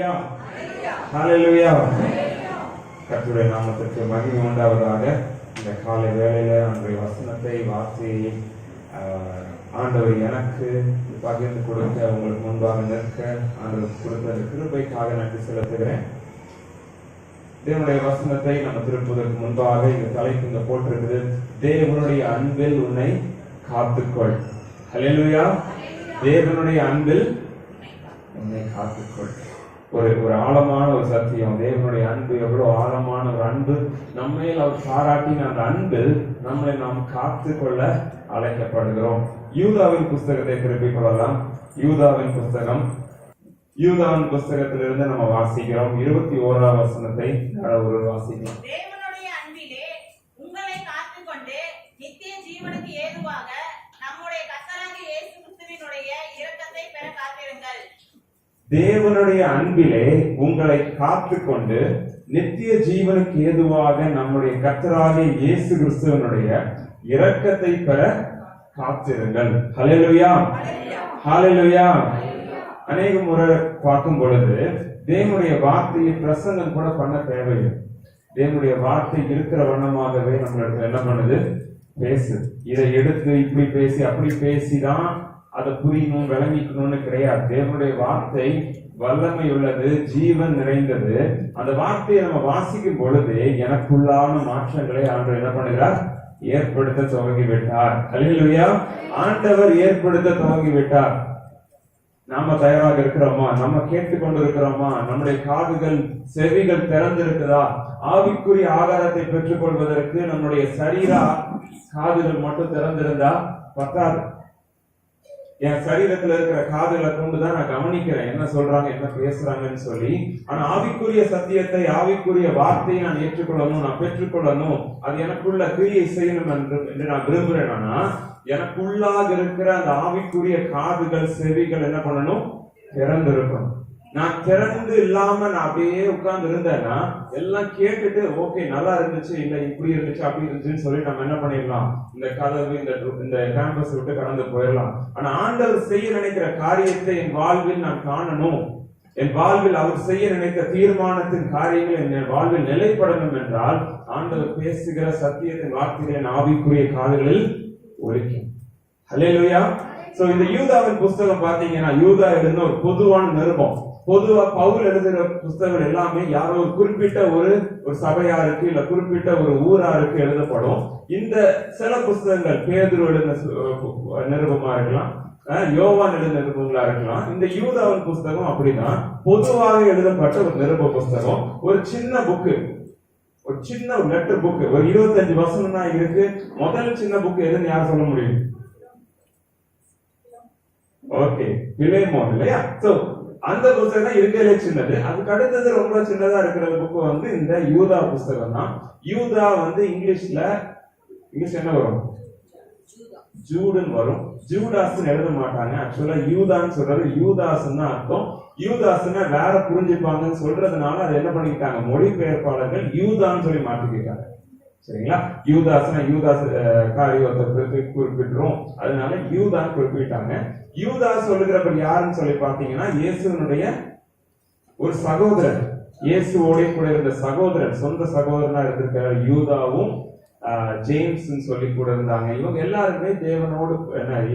ஹalleluya ஹalleluya. கர்த்தருடைய நாமத்திற்கு மகிமை உண்டாவதாக. இந்த காலை வேளையில அன்றைய வசனத்தை வாசி ஆண்டவர் எனக்கு பகிர்ந்து கொடுக்க உங்களுக்கு முன்பாக நிற்க ஆண்டவர் கொடுத்த கிருபைக்காக நன்றி செலுத்துகிறேன். தேவனுடைய வசனத்தை நம்ம திருப்புவதற்கு முன்பாக இந்த தலைப்பு இங்க போட்டிருக்குது, தேவனுடைய அன்பில் உன்னை காத்துக்கொள். ஹல்லேலூயா. தேவனுடைய அன்பில் உன்னை காத்துக்கொள். ஒரு ஆழமான ஒரு சத்தியம். தேவனுடைய அன்பு எவ்வளவு ஆழமான ஒரு அன்பு. நம்மையில் அவர் பாராட்டின அந்த அன்பில் நம்மளை நாம் காத்துக்கொள்ள அழைக்கப்படுகிறோம். யூதாவின் புஸ்தகத்தை திருப்பிக் கொள்ளலாம். யூதாவின் புஸ்தகத்திலிருந்து நம்ம வாசிக்கிறோம். 21ஆம் வசனத்தை ஒரு வாசிக்கலாம். தேவனுடைய அன்பிலே உங்களை காத்துக்கொண்டு நித்திய ஜீவனுக்கு ஏதுவாக நம்முடைய கர்த்தராகிய இயேசு கிறிஸ்துவினுடைய இரக்கத்தை பெற காத்திருங்கள். தேவனுடைய அன்பிலே உங்களை காத்துக்கொண்டு நித்திய ஜீவனுக்கு ஏதுவாக நம்முடைய கர்த்தராகிய இயேசு கிறிஸ்துவினுடைய இரக்கத்தை பெற காத்திருங்கள். ஹல்லேலூயா ஹல்லேலூயா. அநேக முறை பார்க்கும் பொழுது தேவனுடைய வார்த்தையை பிரசங்கம் கூட பண்ண தேவையில்லை. தேவனுடைய வார்த்தை இருக்கிற வண்ணமாகவே நம்மளுக்கு என்ன பண்ணுது, பேசு. இதை எடுத்து இப்படி பேசி அப்படி பேசிதான் அதை புரியணும் விளங்கிக்கணும்னு கிடையாது. தேவனுடைய வார்த்தை வல்லமை உள்ளது, ஜீவன் நிறைந்தது. அந்த வார்த்தையை நம்ம வாசிக்கும் பொழுது எனக்குள்ளான மாற்றங்களை ஆண்டவர் என்ன பண்ணுகிறார், ஏற்படுத்த துவங்கிவிட்டார். ஹல்லேலூயா. ஆண்டவர் ஏற்படுத்த துவங்கிவிட்டார். நாம தயாராக இருக்கிறோமா? நம்ம கேட்டுக்கொண்டு இருக்கிறோமா? நம்முடைய காதுகள் செவிகள் திறந்திருக்குதா? ஆவிக்குரிய ஆகாரத்தை பெற்றுக் கொள்வதற்கு நம்முடைய சரீர காதுகள் மட்டும் திறந்திருந்தா பத்தாது. என் சரீரத்துல இருக்கிற காதுகளை கொண்டுதான் நான் கவனிக்கிறேன் என்ன சொல்றாங்க, என்ன பேசுறாங்கன்னு சொல்லி. ஆனா ஆவிக்குரிய சத்தியத்தை, ஆவிக்குரிய வார்த்தையை நான் ஏற்றுக்கொள்ளணும், நான் பெற்றுக்கொள்ளணும், அது எனக்குள்ள கிரியை செய்யணும் என்று நான் விரும்புறேன்னா எனக்குள்ளாக இருக்கிற அந்த ஆவிக்குரிய காதுகள் செவிகள் என்ன பண்ணணும், திறந்திருக்கணும். நான் திறந்து இல்லாம நான் அப்படியே உட்கார்ந்து இருந்தேன்னா எல்லாம் கேட்டுட்டு ஓகே நல்லா இருந்துச்சு, இல்ல இப்படி இருந்துச்சு அப்படி இருந்துச்சுன்னு சொல்லி நம்ம என்ன பண்ணிடலாம், இந்த கதவு இந்த கேம்பஸ் விட்டு கடந்து போயிடலாம். ஆனா ஆண்டவர் செய்ய நினைக்கிற காரியத்தை என் வாழ்வில் நான் காணணும், என் வாழ்வில் அவர் செய்ய நினைத்த தீர்மானத்தின் காரியங்கள் என் வாழ்வில் நிலைப்படணும் என்றால் ஆண்டவர் பேசுகிற சத்தியத்தின் வார்த்தைகளை என் ஆவிக்குரிய காதுகளில் ஒலிக்கும். ஹல்லேலூயா. சோ இந்த யூதாவின் புஸ்தகம் பாத்தீங்கன்னா யூதா எழுதின ஒரு பொதுவான நிருபம். பொதுவா பவுல் எழுதுகிற புஸ்தகங்கள் எல்லாமே யாரோ ஒரு குறிப்பிட்ட ஒரு சபையாருக்கு இல்ல குறிப்பிட்ட ஒரு ஊராருக்கு எழுதப்படும். இந்த சில புஸ்தகங்கள் பேதுரு எழுதின நிருபமா இருக்கலாம், யோவான் எழுதின நிருபங்களா இருக்கலாம். இந்த யூதாவின் புஸ்தகம் அப்படிதான் பொதுவாக எழுதப்பட்ட ஒரு நிருப புஸ்தகம். ஒரு சின்ன புக்கு, ஒரு சின்ன லெட்டர் புக், ஒரு 25 வசனம் தான் இருக்கு. முதல் சின்ன புக் எதுன்னு யார் சொல்ல முடியும்? ஓகே, பிலேமோன் இல்லையா? சோ அந்த புத்தகம் தான் இருக்கிறதே சின்னது. அதுக்கு அடுத்தது ரொம்ப சின்னதா இருக்கிற புக் வந்து இந்த யூதா புஸ்தகம் தான். யூதா வந்து இங்கிலீஷ் என்ன வரும், ஜூடுன்னு வரும். ஜூடாஸ்ன்னு எழுத மாட்டாங்க. ஆக்சுவலா யூதான்னு சொல்றது யூதாஸ்ன்னு தான் அர்த்தம். யூதாஸ்ன்னா வேற புரிஞ்சுப்பாங்கன்னு சொல்றதுனால அதை என்ன பண்ணிக்கிட்டாங்க, மொழிபெயர்ப்பாளர்கள் யூதான்னு சொல்லி மாற்றிக்கிட்டாங்க. சரிங்களா? யூதாஸ்னா யூதாஸ் காரியத்தை குறிப்பிட்டுரும், அதனால யூதான் குறிப்பிட்டாங்க. யூதா சொல்லுகிறவர் யாருன்னு சொல்லி பாத்தீங்கன்னா இயேசுனுடைய ஒரு சகோதரன், இயேசுவோட கூட இருந்த சகோதரன், சொந்த சகோதரனா இருந்திருக்கிற யூதாவும் ஜேம்ஸ் சொல்லி கூட இருந்தாங்க. இவங்க எல்லாருமே தேவனோடு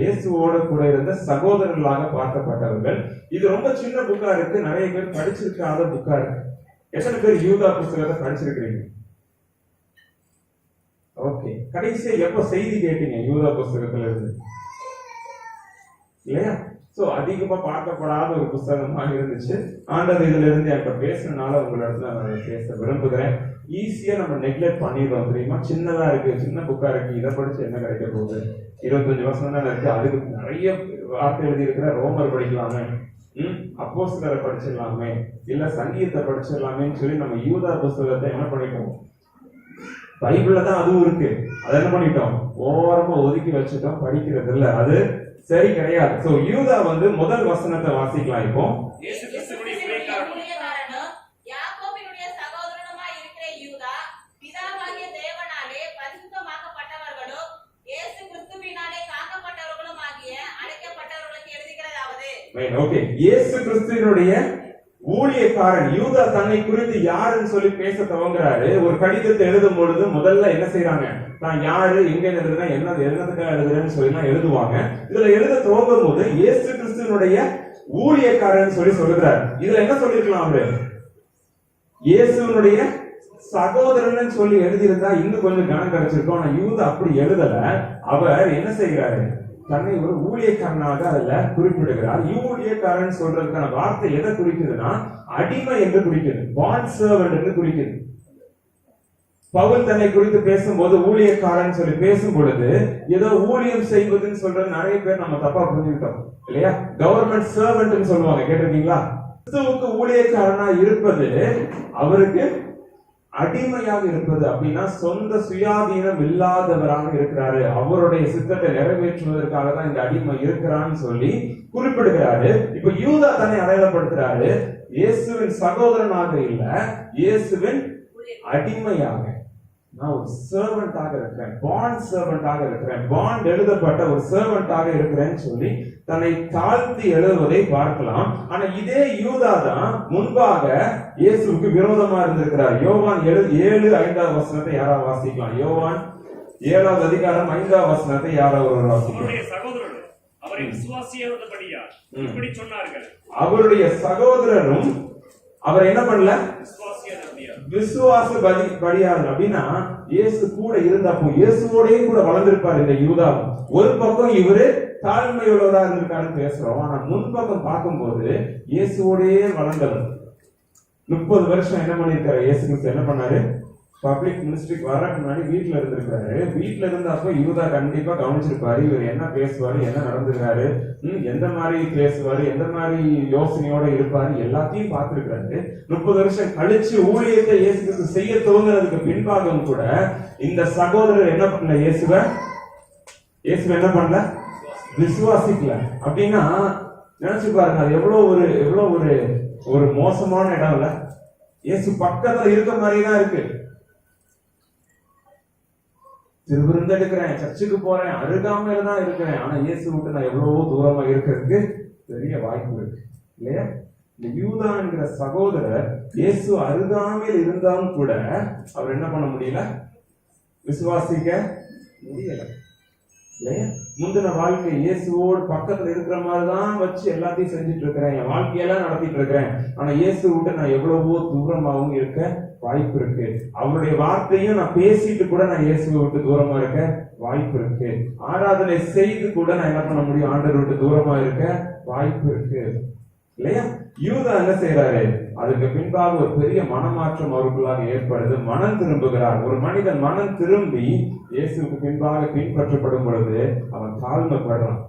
இயேசுவோட கூட இருந்த சகோதரர்களாக பார்க்கப்பட்டவர்கள். இது ரொம்ப சின்ன புக்கா இருக்கு, நிறைய பேர் படிச்சிருக்காத புக்கா இருக்கு. எத்தனை பேர் யூதா புஸ்தகத்தை படிச்சிருக்கிறீங்க? ஓகே, கடைசியா எப்ப செய்தி கேட்டீங்க யூதா புஸ்தகத்துல இருந்து? இல்லையா? சோ அதிகமா பார்க்கப்படாத ஒரு புஸ்தகமா இருந்துச்சு. ஆண்டவர் இதுல இருந்து இப்ப பேசுறதுனால உங்களிடத்துல நான் பேச விரும்புகிறேன். ஈஸியா நம்ம நெக்லெக்ட் பண்ணிடுறோம் தெரியுமா? சின்னதா இருக்கு, சின்ன புக்கா இருக்கு, இதை படிச்சு என்ன கிடைக்க போகுது, 25 வசனம் தான் இருக்கு, அதுக்கு நிறைய வார்த்தை எழுதி இருக்கிற ரோமர் படிக்கலாமே, அப்போஸ்தலரை படிச்சிடலாமே, இல்ல சங்கீதத்தை படிச்சிடலாமேன்னு சொல்லி நம்ம யூதா புஸ்தகத்தை என்ன பண்ணிட்டோம், பைபிள்ல தான் அதுவும் இருக்கு, அதை என்ன பண்ணிட்டோம், ஓரமா ஒதுக்கி வச்சுட்டோம், படிக்கிறது இல்ல. அது சரி கிடையாது. சோ யூதா வந்து முதல் வசனத்தை வாசிக்கலாம். இப்போ யாக்கோபினுடைய சகோதரனுமாய் இருக்கிற யூதா பிதாவாகிய தேவனாலே பரிசுத்தமாக்கப்பட்டவர்களும் இயேசு கிறிஸ்துவினாலே காக்கப்பட்டவர்களும் ஆகிய அழைக்கப்பட்டவர்களுக்கு எழுதுகிறதாவது. ஓகே, இயேசு கிறிஸ்துவினுடைய ஊழியக்காரன் யூதா தன்னை குறித்து யாருன்னு சொல்லி பேச துவங்குறாரு. ஒரு கடிதத்தை எழுதும் பொழுது முதல்ல என்ன செய்யறாங்க, நான் யாரு, எங்க எழுதுறேன், என்ன எழுதுறதுக்காக எழுதுறேன்னு சொல்லி எழுதுவாங்க. இதுல எழுத துவங்கும் போது இயேசு கிறிஸ்துவனுடைய ஊழியக்காரன் சொல்லி சொல்லுகிறார். இதுல என்ன சொல்லிருக்கலாம், அவரு இயேசுனுடைய சகோதரன் சொல்லி எழுதியிருந்தா இன்னும் கொஞ்சம் கனம் கிடைச்சிருக்கும். ஆனா யூதா அப்படி எழுதல. அவர் என்ன செய்கிறாரு, தன்னை ஒரு ஊழியக்காரனாக அதுல குறிப்பிடுகிறார். ஊழியக்காரன் சொல்றதுக்கான வார்த்தை எதை குறிக்குதுன்னா அடிமை என்று குறிக்குது, பாண்ட் சர்வன்ட் என்று குறிக்குது. பவுல் தன்னை குறித்து பேசும்போது ஊழியக்காரன் சொல்லி பேசும் பொழுது ஏதோ ஊழியம் செய்வதுன்னு சொல்றது நிறைய பேர் நம்ம தப்பா புரிஞ்சுக்கிட்டோம் இல்லையா. கவர்மெண்ட் சர்வன்ட் சொல்லுவாங்க, கேட்டிருக்கீங்களா? கிறிஸ்துவுக்கு ஊழியக்காரனா இருப்பது அவருக்கு அடிமையாக இருப்பது. அப்படின்னா சொந்த சுயாதீனம் இல்லாதவராக இருக்கிறாரு, அவருடைய சித்தத்தை நிறைவேற்றுவதற்காக தான் இந்த அடிமை இருக்கிறான்னு சொல்லி குறிப்பிடுகிறாரு. இப்ப யூதா தன்னை அடையாளப்படுத்துறாரு, இயேசுவின் சகோதரனாக இல்ல, இயேசுவின் அடிமையாக. நான் ஒரு சர்வெண்டாக இருக்கிறேன், பாண்ட் சர்வெண்டாக இருக்கிறேன், பாண்ட் எழுதப்பட்ட ஒரு சர்வெண்டாக இருக்கிறேன்னு சொல்லி தன்னை தாழ்த்தி எழுதுவதை பார்க்கலாம். ஆனா இதே யூதா தான் முன்பாக இயேசுவுக்கு விரோதமா இருந்திருக்கிறார். யோவான் 7:5 யாராவது வாசிக்கலாம்? யோவான் 7வது அதிகாரம் 5வது வசனத்தை யாராவது ஒரு வாசிக்கலாம்? அவருடைய சகோதரரும் அவர் என்ன பண்ணல, விசுவாச படியார்கள். அப்படின்னா இயேசு கூட இருந்தப்போ இயேசுவோடே கூட வளர்ந்திருப்பார் இந்த யூதா. ஒரு பக்கம் இவரு தாழ்மையுள்ளவரா இருந்திருக்காருன்னு பேசுறோம், ஆனா முன்பக்கம் பார்க்கும்போது இயேசுவோடே வளர்ந்தவர். 30 வருஷம் என்ன பண்ணிருக்காரு இயேசு கிறிஸ்து, என்ன பண்ணாரு, பப்ளிக் மினிஸ்ட்ரிக்கு வரக்கு முன்னாடி வீட்டுல இருந்திருக்காரு. வீட்டுல இருந்தப்போ யூதா கண்டிப்பா கவனிச்சிருப்பாரு, இவர் என்ன பேசுவாரு, என்ன நடந்துக்கிறாரு, எந்த மாதிரி பேசுவாரு, எந்த மாதிரி யோசனையோட இருப்பாரு, எல்லாத்தையும் பார்த்திருக்காரு. 30 வருஷம் கழிச்சு ஊழியத்தை இயேசு கிறிஸ்து செய்ய துவங்குறதுக்கு பின்பாகவும் கூட இந்த சகோதரர் என்ன பண்ணல, இயேசு என்ன பண்ணல, விசுவாசிக்கல. அப்படின்னா நினைச்சு பாருங்க, அது எவ்வளவு ஒரு மோசமான இடம் இல்ல. இயேசு பக்கத்துல இருக்க மாதிரிதான் இருக்கு. திருவிருந்து எடுக்கிறேன், சர்ச்சுக்கு போறேன், அருகாமையில தான் இருக்கிறேன், ஆனா இயேசு விட்டு நான் எவ்வளவோ தூரமா இருக்கிறதுக்கு பெரிய வாய்ப்பு இருக்கு இல்லையா. இந்த யூதா என்கிற சகோதரர் இயேசு அருகாமையில் இருந்தாலும் கூட அவர் என்ன பண்ண முடியல, விசுவாசிக்க முடியல இல்லையா. முந்தின வாழ்க்கை இயேசுவோடு பக்கத்துல இருக்கிற மாதிரிதான் வச்சு எல்லாத்தையும் செஞ்சுட்டு இருக்கிறேன், என் வாழ்க்கையெல்லாம் நடத்திட்டு இருக்கிறேன், ஆனா இயேசு விட்டு நான் எவ்வளவோ தூரமாகவும் இருக்க வாய்ப்பு இருக்கு. அவருடைய வார்த்தையும் நான் பேசிட்டு கூட நான் இயேசுவை விட்டு தூரமா இருக்க வாய்ப்பு இருக்கு. ஆராதனை செய்து கூட நான் என்ன பண்ண முடியும், ஆண்டவர் விட்டு தூரமா இருக்க வாய்ப்பு இருக்கு இல்லையா. யூதா என்ன செய்யறாரு, அதுக்கு பின்பாக ஒரு பெரிய மனமாற்றம் அவருக்குள்ளாக ஏற்படுது, மனம் திரும்புகிறார். ஒரு மனிதன் மனம் திரும்பி இயேசுக்கு பின்பாக பின்பற்றப்படும் பொழுது அவன் தாழ்மைப்படுறான்.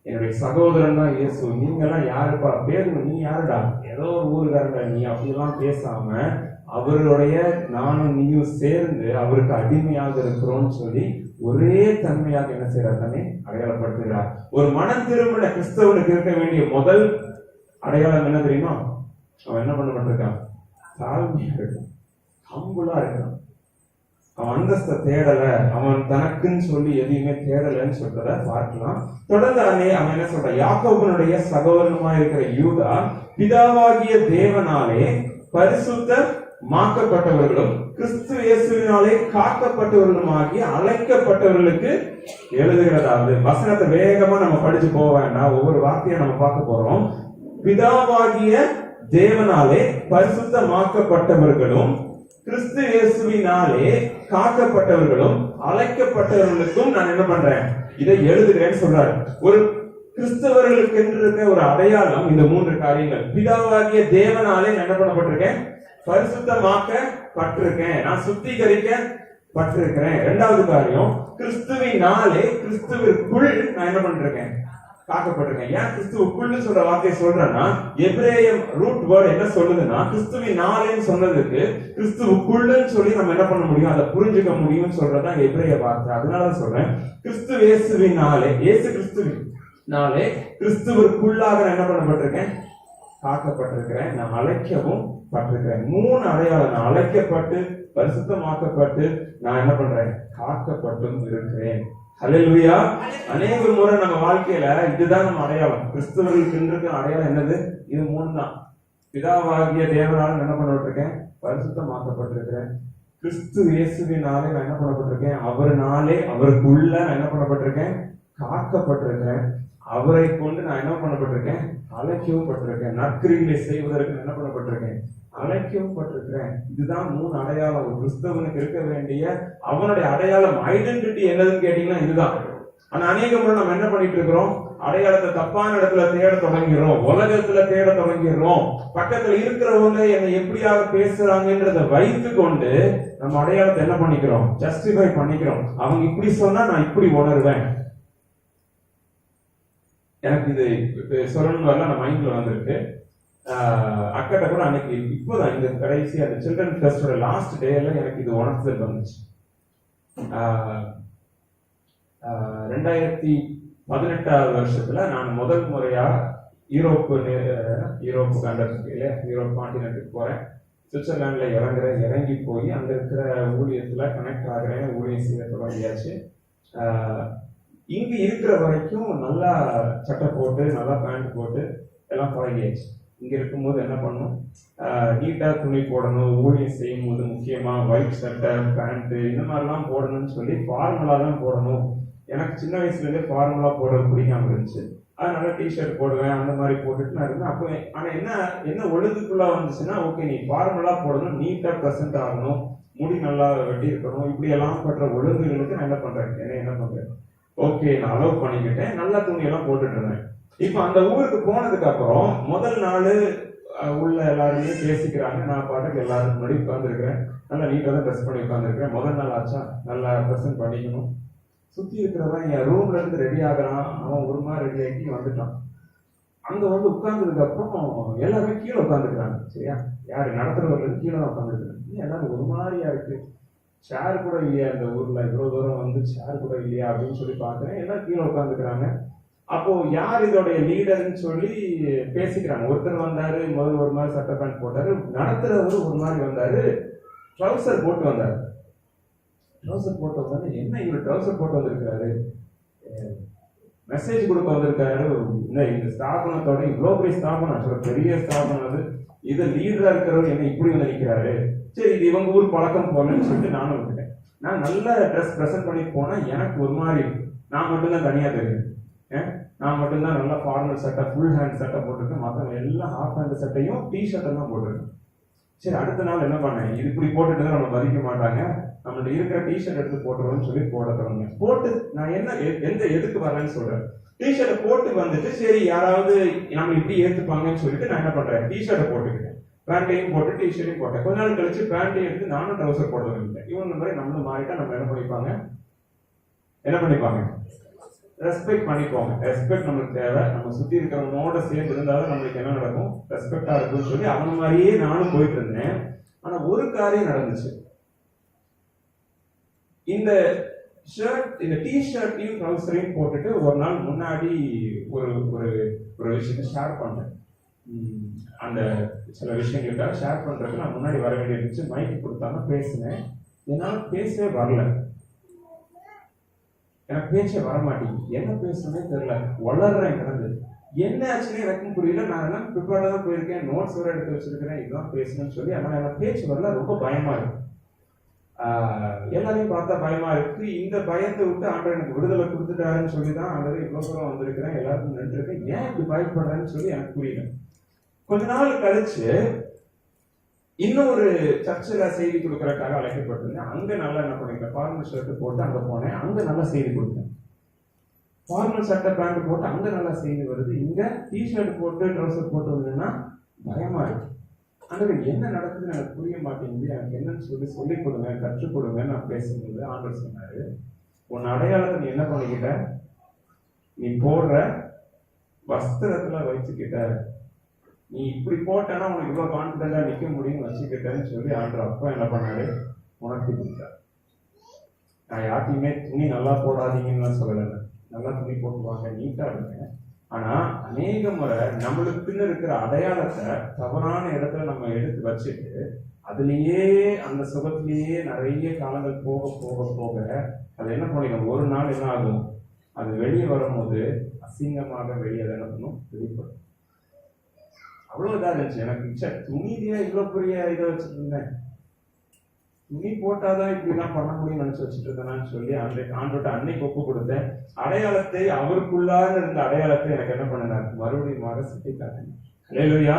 என்னுடைய சகோதரன் தான் இயேசு, நீங்க எல்லாம் யாருப்பா, பேரு நீ யாருடா, ஏதோ ஒரு ஊருக்காரங்க, நீ அப்படிலாம் பேசாம அவருடைய நானும் நீயும் சேர்ந்து அவருக்கு அடிமையாக இருக்கிறோம்னு சொல்லி ஒரே தன்மையாக என்ன செய்யறார், தன்னை அடையாளப்படுத்துகிறார். ஒரு மனம் திரும்பின கிறிஸ்தவனுக்கு இருக்க வேண்டிய முதல் அடையாளம் என்ன தெரியுமா, அவன் என்ன பண்ணப்பட்டிருக்கான், தாழ்மையா இருக்கான், ஹம்புலா இருக்கான். அவன் அந்தஸ்தை தேடல, அவன் தனக்குன்னு சொல்லி எதையுமே தேடலன்னு சொல்றத பார்க்கலாம். தொடர்ந்து அவன் என்ன சொல்ற, யாக்கோபனுடைய சகோதரனுமா இருக்கிற யூதா பிதாவாகிய தேவனாலே பரிசுத்த மாக்கப்பட்டவர்களும் கிறிஸ்து இயேசுவினாலே காக்கப்பட்டவர்களுமாகி அழைக்கப்பட்டவர்களுக்கு எழுதுகிறதாவது. வசனத்தை வேகமா நம்ம படிச்சு போக வேண்டாம், ஒவ்வொரு வார்த்தையை நம்ம பார்க்க போறோம். பிதாவாகிய தேவனாலே பரிசுத்தமாக்கப்பட்டவர்களும் கிறிஸ்து இயேசுவினாலே காக்கப்பட்டவர்களும் அழைக்கப்பட்டவர்களுக்கும் நான் என்ன பண்றேன், இதை எழுதுகிறேன்னு சொல்றாரு. ஒரு கிறிஸ்தவர்களுக்கு என்று இருக்க ஒரு அடையாளம் இந்த 3 காரியங்கள். பிதாவாகிய தேவனாலே என்ன பண்ணப்பட்டிருக்கேன், பரிசுத்தமாக்கப்பட்டிருக்கேன், நான் சுத்திகரிக்கப்பட்டிருக்கிறேன். 2வது காரியம், கிறிஸ்துவினாலே கிறிஸ்துவிற்குள் நான் என்ன பண்ணிருக்கேன், காக்கப்பட்டிருக்கேன். ஏன் கிறிஸ்துவுக்குள்ள சொல்ற வார்த்தையை சொல்றேன்னா, எபிரேயம் ரூட் வேர்ட் என்ன சொல்லுதுன்னா, கிறிஸ்துவினாலேன்னு சொன்னதுக்கு கிறிஸ்துவுக்குள்ளன்னு சொல்லி நம்ம என்ன பண்ண முடியும், அதை புரிஞ்சுக்க முடியும்னு சொல்றதுதான் எபிரேய வார்த்தை. அதனால சொல்றேன், கிறிஸ்து இயேசுவினாலே, இயேசு கிறிஸ்துவினாலே கிறிஸ்துவிற்குள்ளாக நான் என்ன பண்ணப்பட்டிருக்கேன், காக்கப்பட்டிருக்கிறேன், நான் அழைக்கவும் பட்டிருக்கிறேன். 3 அடையாளம், நான் அழைக்கப்பட்டு பரிசுத்தமாக்கப்பட்டு நான் என்ன பண்றேன், காக்கப்பட்டும் இருக்கிறேன். ஹல்லேலூயா. அநேக முறை நம்ம வாழ்க்கையில இதுதான் நம்ம அடையாளம். கிறிஸ்தவர்களுக்கு இருக்கிற அடையாளம் என்னது, இது 3 தான். பிதாவாகிய தேவனால் என்ன பண்ணப்பட்டிருக்கேன்? பரிசுத்தமாக்கப்பட்டிருக்கிறேன். கிறிஸ்து இயேசுவினாலே நான் என்ன பண்ணப்பட்டிருக்கேன்? அவருனாலே, அவருக்குள்ள நான் என்ன பண்ணப்பட்டிருக்கேன்? காக்கப்பட்டிருக்கிறேன். அவரை கொண்டு நான் என்ன பண்ணப்பட்டிருக்கேன்? அழைக்கவும் பட்டிருக்கேன். நற்கிரிகளை செய்வதற்கு என்ன பண்ணப்பட்டிருக்கேன்? அழைக்கவும் பட்டிருக்கிறேன். இதுதான் 3 அடையாளம். ஒரு கிறிஸ்தவனுக்கு இருக்க வேண்டிய அவனுடைய அடையாளம், ஐடென்டிட்டி என்னதுன்னு கேட்டீங்கன்னா இதுதான். ஆனா அநேக முறை நம்ம என்ன பண்ணிட்டு இருக்கிறோம்? அடையாளத்தை தப்பான இடத்துல தேட தொடங்கிறோம், உலகத்துல தேட தொடங்கிறோம். பக்கத்துல இருக்கிறவங்க என்னை எப்படியாவது பேசுறாங்கன்றத வைத்து கொண்டு நம்ம அடையாளத்தை என்ன பண்ணிக்கிறோம்? ஜஸ்டிஃபை பண்ணிக்கிறோம். அவங்க இப்படி சொன்னா நான் இப்படி உணர்வேன். எனக்கு இது சொல்லணும் வரல, நான் மைண்ட்ல வந்திருக்கு. அக்கட்ட கூட அன்னைக்கு இப்போதான் இந்த கடைசி அந்த சில்ட்ரன் ஃபெஸ்டோட லாஸ்ட் டேல எனக்கு இது உணர்த்துதல் வந்துச்சு. 2018 வருஷத்துல நான் முதல் முறையா யூரோப்பு கண்டத்துக்கு யூரோப் காண்டினென்ட்டுக்கு போறேன். சுவிட்சர்லாந்துல இறங்கி போய் அங்க இருக்கிற ஊழியத்துல கனெக்ட் ஆகிறேன். ஊழியம் செய்ய தொடங்கியாச்சு. இங்க இருக்கிற வரைக்கும் நல்லா சட்டை போட்டு, நல்லா பேண்ட் போட்டு எல்லாம் பழகியாச்சு. இங்க இருக்கும்போது என்ன பண்ணணும்? நீட்டா துணி போடணும். ஊழியம் செய்யும் போது முக்கியமா ஒயிட் சட்டை, பேண்ட் இந்த மாதிரிலாம் போடணும்னு சொல்லி ஃபார்மலா தான் போடணும். எனக்கு சின்ன வயசுல இருந்தே ஃபார்மலா போடுறது பிடிக்காம இருந்துச்சு. அதனால டிஷர்ட் போடுவேன், அந்த மாதிரி போட்டுட்டு நான் இருந்தேன். அப்போ ஆனா என்ன ஒழுங்குக்குள்ள வந்துச்சுன்னா, ஓகே நீ ஃபார்மலா போடணும், நீட்டா ப்ரெசென்ட் ஆகணும், முடி நல்லா வெட்டி இருக்கணும், இப்படி எல்லாம் பண்ற ஒழுங்குகளுக்கு நான் என்ன பண்றேன்? ஓகே நான் அலோவ் பண்ணிக்கிட்டேன். நல்ல துணியெல்லாம் போட்டுட்டு இருந்தேன். இப்ப அந்த ஊருக்கு போனதுக்கு அப்புறம் முதல் நாள் உள்ள எல்லாருமே பேசிக்கிறாங்க. நான் பாட்டுக்கு எல்லாரும் முன்னாடி உட்கார்ந்துருக்கிறேன். நல்லா நீட்டா தான் ட்ரெஸ் பண்ணி உட்கார்ந்துருக்கிறேன். முதல் நாள் ஆச்சா, நல்லா ப்ரெசென்ட் பண்ணிக்கணும். சுத்தி இருக்கிறவன் என் ரூம்ல இருந்து ரெடி ஆகிறான். அவன் ஒரு மாதிரி ரெடி ஆகி வந்துட்டான். அங்க வந்து உட்கார்ந்ததுக்கு அப்புறம் எல்லாருமே கீழே உட்காந்துருக்காங்க. சரியா, யாரு நடத்துறவர்களுக்கு கீழே தான் உட்காந்துருக்காங்க. எல்லாரும் ஒரு மாதிரியா இருக்கு. சேர் கூட இல்லையா இந்த ஊர்ல, இவ்வளவு தூரம் வந்து சேர் கூட இல்லையா அப்படின்னு சொல்லி பாக்குறேன். எல்லாம் கீழே உட்காந்துக்கிறாங்க. அப்போ யார் இதோடைய லீடர்ன்னு சொல்லி பேசிக்கிறாங்க. ஒருத்தர் வந்தாரு, முதல் ஒரு மாதிரி சட்டை பேண்ட் போட்டாரு. நடத்துறவரு ஒரு மாதிரி வந்தாரு, ட்ரௌசர் போட்டு வந்தாரு. ட்ரௌசர் போட்டு வந்தாரு. என்ன இவர் ட்ரௌசர் போட்டு வந்திருக்காரு? மெசேஜ் கொடுக்க வந்திருக்காரு. இந்த ஸ்தாபனத்தோட இவ்வளவு பெரிய ஸ்தாபனம், பெரிய ஸ்தாபனம் அது. இது லீடரா இருக்கிறவர் என்ன இப்படி வந்து நிற்கிறாரு? சரி இது இவங்க ஊர் பழக்கம் போலன்னு சொல்லிட்டு நானும் விட்டுட்டேன். நான் நல்ல ட்ரெஸ் ப்ரெசென்ட் பண்ணி போனா எனக்கு ஒரு மாதிரி இருக்கு. நான் மட்டும்தான் தனியா தெரியும். நான் மட்டும்தான் நல்லா ஃபார்மல் சட்டை, ஃபுல் ஹேண்ட் சட்டை போட்டிருக்கேன். மற்றவங்க எல்லாம் ஹாஃப் ஹேண்ட் சட்டையும் டிஷர்ட்டை தான் போட்டிருக்கேன். சரி அடுத்த நாள் என்ன பண்ணேன்? இது இப்படி போட்டுட்டு தான் நம்ம மதிக்க மாட்டாங்க, நம்மள்ட்ட இருக்கிற டிஷர்ட் எடுத்து போட்டுருவோம்னு சொல்லி போட தொடங்க. போட்டு நான் எதுக்கு வரேன்னு சொல்றேன். டிஷர்ட்டை போட்டு வந்துட்டு சரி யாராவது நம்ம இப்படி ஏத்துப்பாங்கன்னு சொல்லிட்டு நான் என்ன பண்றேன்? டிஷர்ட்டை போட்டுக்கிட்டேன், பேண்டையும் போட்டு டிஷர்ட்டையும் போட்டேன். கொஞ்ச நாள் கழிச்சு பேண்டையும் எடுத்து நானும் ட்ரௌசர் போட வந்துட்டேன். இவங்க மாதிரி நம்மளும் மாறிட்டா நம்ம என்ன பண்ணிப்பாங்க? ரெஸ்பெக்ட் பண்ணிப்போங்க. ரெஸ்பெக்ட் நம்மளுக்கு தேவை. நம்ம சுத்தி இருக்கிறவங்களோட சேர்ந்து இருந்தாலும் நம்மளுக்கு என்ன நடக்கும்? ரெஸ்பெக்டா இருக்கும்னு சொல்லி அவன மாதிரியே நானும் போயிட்டு இருந்தேன். ஆனா ஒரு காரியம் நடந்துச்சு. இந்த டிஷர்ட்டையும் ட்ரௌசரையும் போட்டுட்டு ஒரு நாள் முன்னாடி ஒரு விஷயத்தை ஷேர் பண்ணேன். அந்த சில விஷயங்களுக்காக ஷேர் பண்றதுக்கு நான் முன்னாடி வர வேண்டிய இருந்துச்சு. மைக்கு கொடுத்தாங்க, பேசினேன். என்னால பேசவே வரல. எனக்கு பேச்சே வரமாட்டேங்குது. என்ன பேசுறதே தெரியல. வளர்றேன் கிடந்து. என்ன ஆச்சுன்னு எனக்கும் புரியல. நான் எல்லாம் ப்ரிப்பேர்டா தான் போயிருக்கேன், நோட்ஸ் வேற எடுத்து வச்சிருக்கிறேன், இதுதான் பேசணும்னு சொல்லி. ஆனால் எனக்கு பேச்சு வரல. ரொம்ப பயமா இருக்கு. எல்லாரையும் பார்த்தா பயமா இருக்கு. இந்த பயத்தை விட்டு ஆண்டவர் எனக்கு விடுதலை கொடுத்துட்டாருன்னு சொல்லி தான் ஆண்டவர் இவ்வளவு தூரம் வந்திருக்கிறேன், எல்லாருக்கும் நின்று இருக்கேன். ஏன் இப்படி பயப்படுறேன்னு சொல்லி எனக்கு புரியல. கொஞ்ச நாள் கழிச்சு இன்னொரு சர்ச்சில் செய்தி கொடுக்கறதுக்காக அழைக்கப்பட்டிருந்தேன். அங்க நல்லா என்ன பண்ணிருக்கேன்? ஃபார்மல் ஷர்ட் போட்டு அங்க போனேன். அங்க நல்லா செய்தி கொடுத்தேன். ஃபார்மல் சட்டை பேண்ட் போட்டு அங்க நல்லா செய்தி வருது. இங்க டிஷர்ட் போட்டு ட்ரௌசர் போட்டு வந்ததுன்னா பயமா இருக்கு. ஆண்டவர் என்ன நடக்குதுன்னு எனக்கு புரிய மாட்டேங்குது, எனக்கு என்னன்னு சொல்லிக் கொடுங்க, கற்றுக் கொடுங்க. நான் பேசும்போது ஆண்டவர் சொன்னாரு, உன் அடையாளத்தை நீ என்ன பண்ணிக்கிட்ட? நீ போடுற வஸ்திரத்துல வச்சுக்கிட்ட. நீ இப்படி போட்டேன்னா உனக்கு இவ்வளவு கான்பிடண்டா நிக்க முடியும்னு வச்சுக்கிட்டேன்னு சொல்லி ஆண்டவர் அப்பா என்ன பண்ணாரு? உணர்த்தி கொடுத்தாரு. நான் யார்த்தையுமே துணி நல்லா போடாதீங்கன்னு சொல்லலை. நல்லா துணி போட்டுவாங்க, நீட்டா இருங்க. ஆனா அநேக முறை நம்மளுக்குன்னு இருக்கிற அடையாளத்தை தவறான இடத்துல நம்ம எடுத்து வச்சுட்டு அதுலயே அந்த சுகத்திலேயே நிறைய காலங்கள் போக போக போக அது என்ன பண்ணிடும்? ஒரு நாள் என்ன ஆகும்? அது வெளியே வரும்போது அசிங்கமாக வெளியே என்ன பண்ணும்? வெளிப்படும். அவ்வளவு இதா இருந்துச்சு எனக்கு. துணியிலேயே இவ்வளவு பெரிய இதை வச்சுட்டு இருந்தேன், துணி போட்டாதான் இப்படிலாம் பண்ண முடியும் நினைச்சு வச்சுட்டு இருந்தேன்னு சொல்லி ஆண்டோட்ட அன்னைக்கு ஒப்பு கொடுத்தேன். அடையாளத்தை, அவருக்குள்ளாக இருந்த அடையாளத்தை எனக்கு என்ன பண்ணினார், மறுபடியும் சுட்டி காட்டினார். அல்லேலூயா.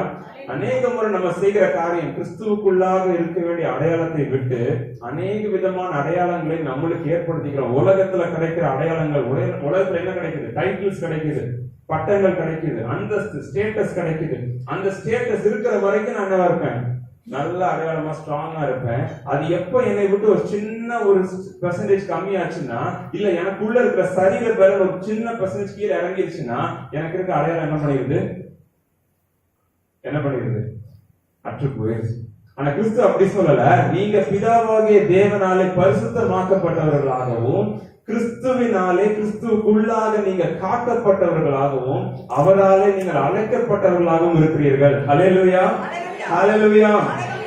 அநேக முறை நம்ம செய்கிற காரியம் கிறிஸ்துவுக்குள்ளாக இருக்க வேண்டிய அடையாளத்தை விட்டு அநேக விதமான அடையாளங்களை நம்மளுக்கு ஏற்படுத்திக்கிறோம். உலகத்துல கிடைக்கிற அடையாளங்கள், உலகத்துல என்ன கிடைக்குது, டைட்டில்ஸ் கிடைக்குது, பட்டங்கள் கிடைக்குது, அந்தஸ்து, ஸ்டேட்டஸ் கிடைக்குது. அந்த ஸ்டேட்டஸ் இருக்கிற வரைக்கும் நான் என்னவா இருப்பேன், நல்ல அடையாளமா ஸ்ட்ராங்கா இருப்பேன். அது எப்ப என்னை விட்டு ஒரு சின்ன ஒரு பெர்சன்டேஜ் கம்மியாச்சுன்னா, இல்ல எனக்குள்ள இருக்கிற சரீர பலன் ஒரு சின்ன பெர்சன்டேஜ் கீழே இறங்கிருச்சுன்னா, எனக்கு இருக்க அடையாளம் என்ன பண்ணிடுது, அற்று போயிருச்சு. ஆனா கிறிஸ்து அப்படி சொல்லல. நீங்க பிதாவாகிய தேவனாலே பரிசுத்தமாக்கப்பட்டவர்களாகவும் கிறிஸ்துவினாலே கிறிஸ்துவுக்குள்ளாக நீங்க காக்கப்பட்டவர்களாகவும் அவராலே நீங்கள் அழைக்கப்பட்டவர்களாகவும் இருக்கிறீர்கள். ஹல்லேலூயா, ஹல்லேலூயா.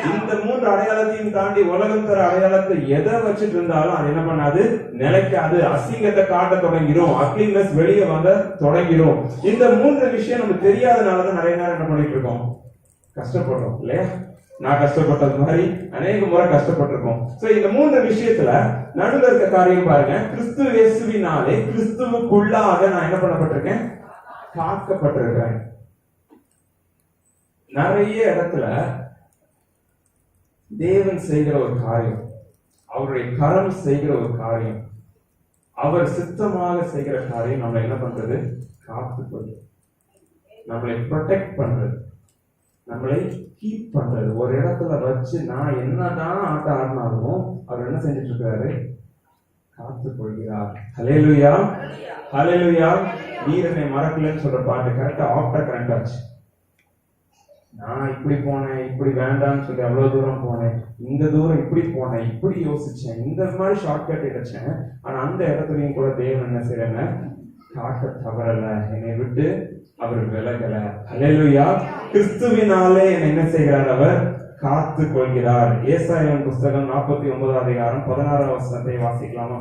இந்த 3 அடையாளத்தையும் தாண்டி உலகம் தர அடையாளத்தை எதை வச்சுட்டு இருந்தாலும் அது என்ன பண்ணாது, நிலைக்காது. அசிங்கத்தை காட்ட தொடங்கிரும், அக்லினஸ் வெளியே வந்த தொடங்கிரும். இந்த 3 விஷயம் நமக்கு தெரியாதனாலதான் நிறைய நேரம் என்ன பண்ணிட்டு இருக்கோம், கஷ்டப்படுறோம் இல்லையா? நான் கஷ்டப்பட்டது மாதிரி அநேக முறை கஷ்டப்பட்டிருக்கோம். சோ இந்த 3 விஷயத்துல நடுவில் இருக்க காரியம் பாருங்க. கிறிஸ்து இயேசுவினாலே கிறிஸ்துவுக்குள்ளாக நான் என்ன பண்ணப்பட்டிருக்கேன், காக்கப்பட்டிருக்கிறேன். நிறைய இடத்துல தேவன் செய்கிற ஒரு காரியம், அவருடைய கரம் செய்கிற ஒரு காரியம், அவர் சித்தமாக செய்கிற காரியம் நம்மளை என்ன பண்றது, காத்துக்கொள்வது, நம்மளை ப்ரொடெக்ட் பண்றது, நம்மளை கீப் பண்றது. ஒரு இடத்துல வச்சு நான் என்னதான் ஆட்ட ஆடினாலும் அவர் என்ன செஞ்சிட்டு இருக்காரு, காத்துக் கொள்கிறார். ஹல்லேலூயா, ஹல்லேலூயா. நீர் என்னை மறக்கலன்னு சொல்ற பாட்டு கரெக்டா ஆஃப்டர் கரெக்ட் ஆச்சு. நான் இப்படி போனேன், இப்படி வேண்டாம்னு சொல்லி அவ்வளவு தூரம் போனேன், இந்த தூரம் இப்படி போனேன், இப்படி யோசிச்சேன், இந்த மாதிரி ஷார்ட்கட் எடுச்சேன். ஆனா அந்த இடத்துலயும் கூட தேவன் என்ன செய்யறாங்க, காக்க தவறல, என்னை விட்டு அவர் விலகல. ஹல்லேலூயா. கிறிஸ்துவினாலே என்ன செய்கிறார், அவர் காத்து கொள்கிறார். ஏசாயாவின் புஸ்தகம் 49 அதிகாரம் 16 வசனத்தை வாசிக்கலாமா?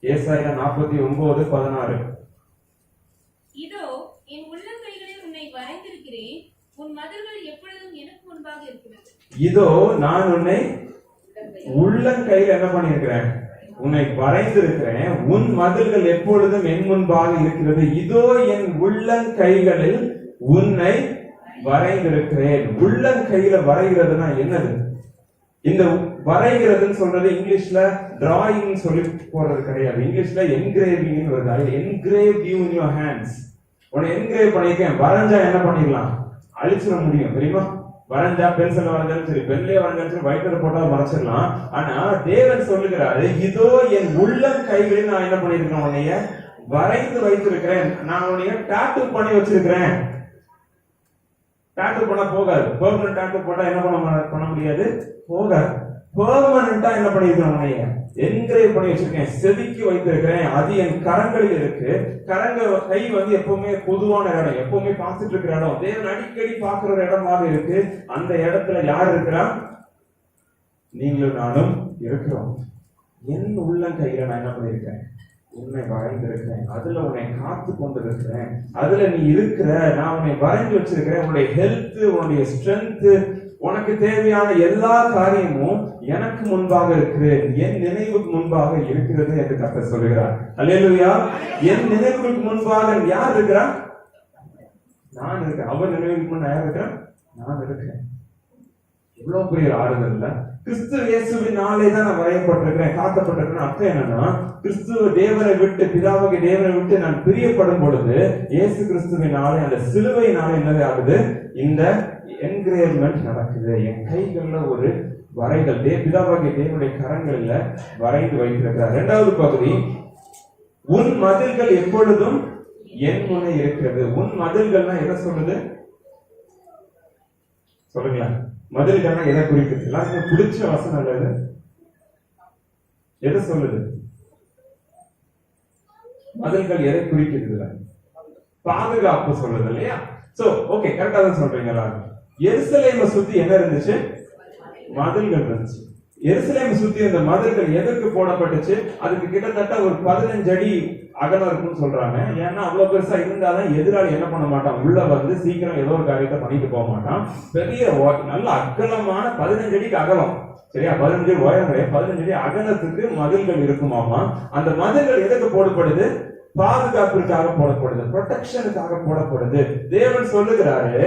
ஏசாயா 49:16. இதோ என் உள்ளங்கைகளில் உன்னை வரைந்திருக்கிறேன், உன் மதில்கள் எப்பொழுதும் எனக்கு முன்பாக இருக்கிறது. இதோ நான் உன்னை உள்ளங்கையில் என்ன பண்ணிருக்கிறேன், உன்னை வரைந்திருக்கிறேன், உன் மதில்கள் எப்பொழுதும் என் முன்பாக இருக்கிறது. இதோ என் உள்ளங்கைகளில் உன்னை வரைந்திருக்கிறேன். உள்ளங்கையில வரைகிறதுனா என்னது? இந்த வரைகிறதுன்னு சொல்றது இங்கிலீஷ்ல டிராயிங் சொல்லி போறது கிடையாது. இங்கிலீஷ்ல என்கிரேவிங் வருது. Engrave you in your hands. உன்னை என்கிரேவ் பண்ணிருக்கேன். வரைஞ்சா என்ன பண்ணிடலாம், அழிச்சிட முடியும் தெரியுமா? வரைஞ்சா பென்சில் வரைஞ்சாலும் சரி, பென்லேயே வரைஞ்சாலும் சரி, வைட்டர் போட்டா மறைச்சிடலாம். ஆனா தேவன் சொல்லுகிறாரு, இதோ என் உள்ளம் கைகளில் நான் என்ன பண்ணிருக்கேன், உன்னைய வரைந்து வைத்திருக்கிறேன், நான் உன்னைய டாட்டூ பண்ணி வச்சிருக்கிறேன். டாட்டூ பண்ண போகாது. பெர்மனன்ட் டாட்டூ போட்டா என்ன பண்ண முடியாது, போகாது. பெர்மனன்ட்டா என்ன பண்ணிருக்கேன், உன்னைய என்கிரேவ் பண்ணி வச்சிருக்கேன், செதுக்கி வைத்திருக்கிறேன். அது என் கரங்களில் இருக்கு. கை வந்து எப்பவுமே பொதுவான இடம், எப்பவுமே பார்த்துட்டு இருக்கிற இடம், தேவன் அடிக்கடி பார்க்கிற ஒரு இடமாக இருக்கு. அந்த இடத்துல யார் இருக்கிறா, நீங்களும் நானும் இருக்கிறோம். என் உள்ளங்கையில நான் என்ன பண்ணிருக்கேன், உன்னை வரைந்திருக்கிறேன், அதுல உன்னை காத்து கொண்டு இருக்கிறேன், அதுல நீ இருக்கிற, நான் உன்னை வரைந்து வச்சிருக்கிறேன். உன்னுடைய ஹெல்த், உன்னுடைய ஸ்ட்ரென்த், உனக்கு தேவையான எல்லா காரியமும் எனக்கு முன்பாக இருக்கிறேன், என் நினைவுக்கு முன்பாக இருக்கிறது என்று கர்த்தர் சொல்கிறார். அல்லேலூயா. என் நினைவுக்கு முன்பாக யார் இருக்கிறார், நான் இருக்கிறேன். அவர் நினைவுக்கு முன் யார் இருக்கிறார், நான் இருக்கிறேன். எவ்வளவு பெரிய ஆறுதல் இல்ல? கிறிஸ்து இயேசுவினாலே தான் நான் வரையப்பட்டிருக்கிறேன், காக்கப்பட்டிருக்கிறேன். அர்த்தம் என்னன்னா, கிறிஸ்துவ தேவனை விட்டு, பிதாவாகிய தேவனை விட்டு நான் பிரியப்படும் பொழுது இயேசு கிறிஸ்துவினாலே, அந்த சிலுவையினாலே என்ன ஆகுது, இந்த என்கிரேவ்மெண்ட் நடக்குது. என் கைகள்ல ஒரு வரைதல், பிதாவாகிய தேவனுடைய கரங்கள்ல வரைந்து வைத்திருக்கிறார். 2வது பகுதி, உன் மதில்கள் எப்பொழுதும் என் முனை இருக்கிறது. உன் மதில்கள்னா எதை சொல்லுது, சொல்லுங்களேன். மதில்கள்னா எதை குறிக்குது? எல்லாருக்கும் பிடிச்ச வசனம் அல்லது எதை சொல்லுது? மதில்கள் எதை குறிக்குது? பாதுகாப்பு சொல்லுது இல்லையா? சோ ஓகே, கரெக்டா தான் சொல்றீங்க எல்லாரும். எருசலேமை சுத்தி என்ன இருந்துச்சு, மதில்கள் இருந்துச்சு. எருசலேமை சுத்தி அந்த மதில்கள் எதற்கு போடப்பட்டுச்சு? அதுக்கு கிட்டத்தட்ட ஒரு 15 அடி அகலம் இருக்குன்னு சொல்றாங்க. ஏன்னா அவ்வளவு பெருசா இருந்தாதான் எதிராளி என்ன பண்ண மாட்டான், உள்ள வந்து சீக்கிரம் ஏதோ ஒரு காரியத்தை பண்ணிட்டு போக மாட்டான். பெரிய நல்ல அகலமான 15 அடிக்கு அகலம், சரியா, 15 அடி உயரம் கிடையாது, 15 அடி அகலத்துக்கு மதில்கள் இருக்குமாமா. அந்த மதில்கள் எதுக்கு போடப்படுது? பாதுகாப்பிற்காக போடப்படுது, ப்ரொடெக்ஷனுக்காக போடப்படுது. தேவன் சொல்லுகிறாரு,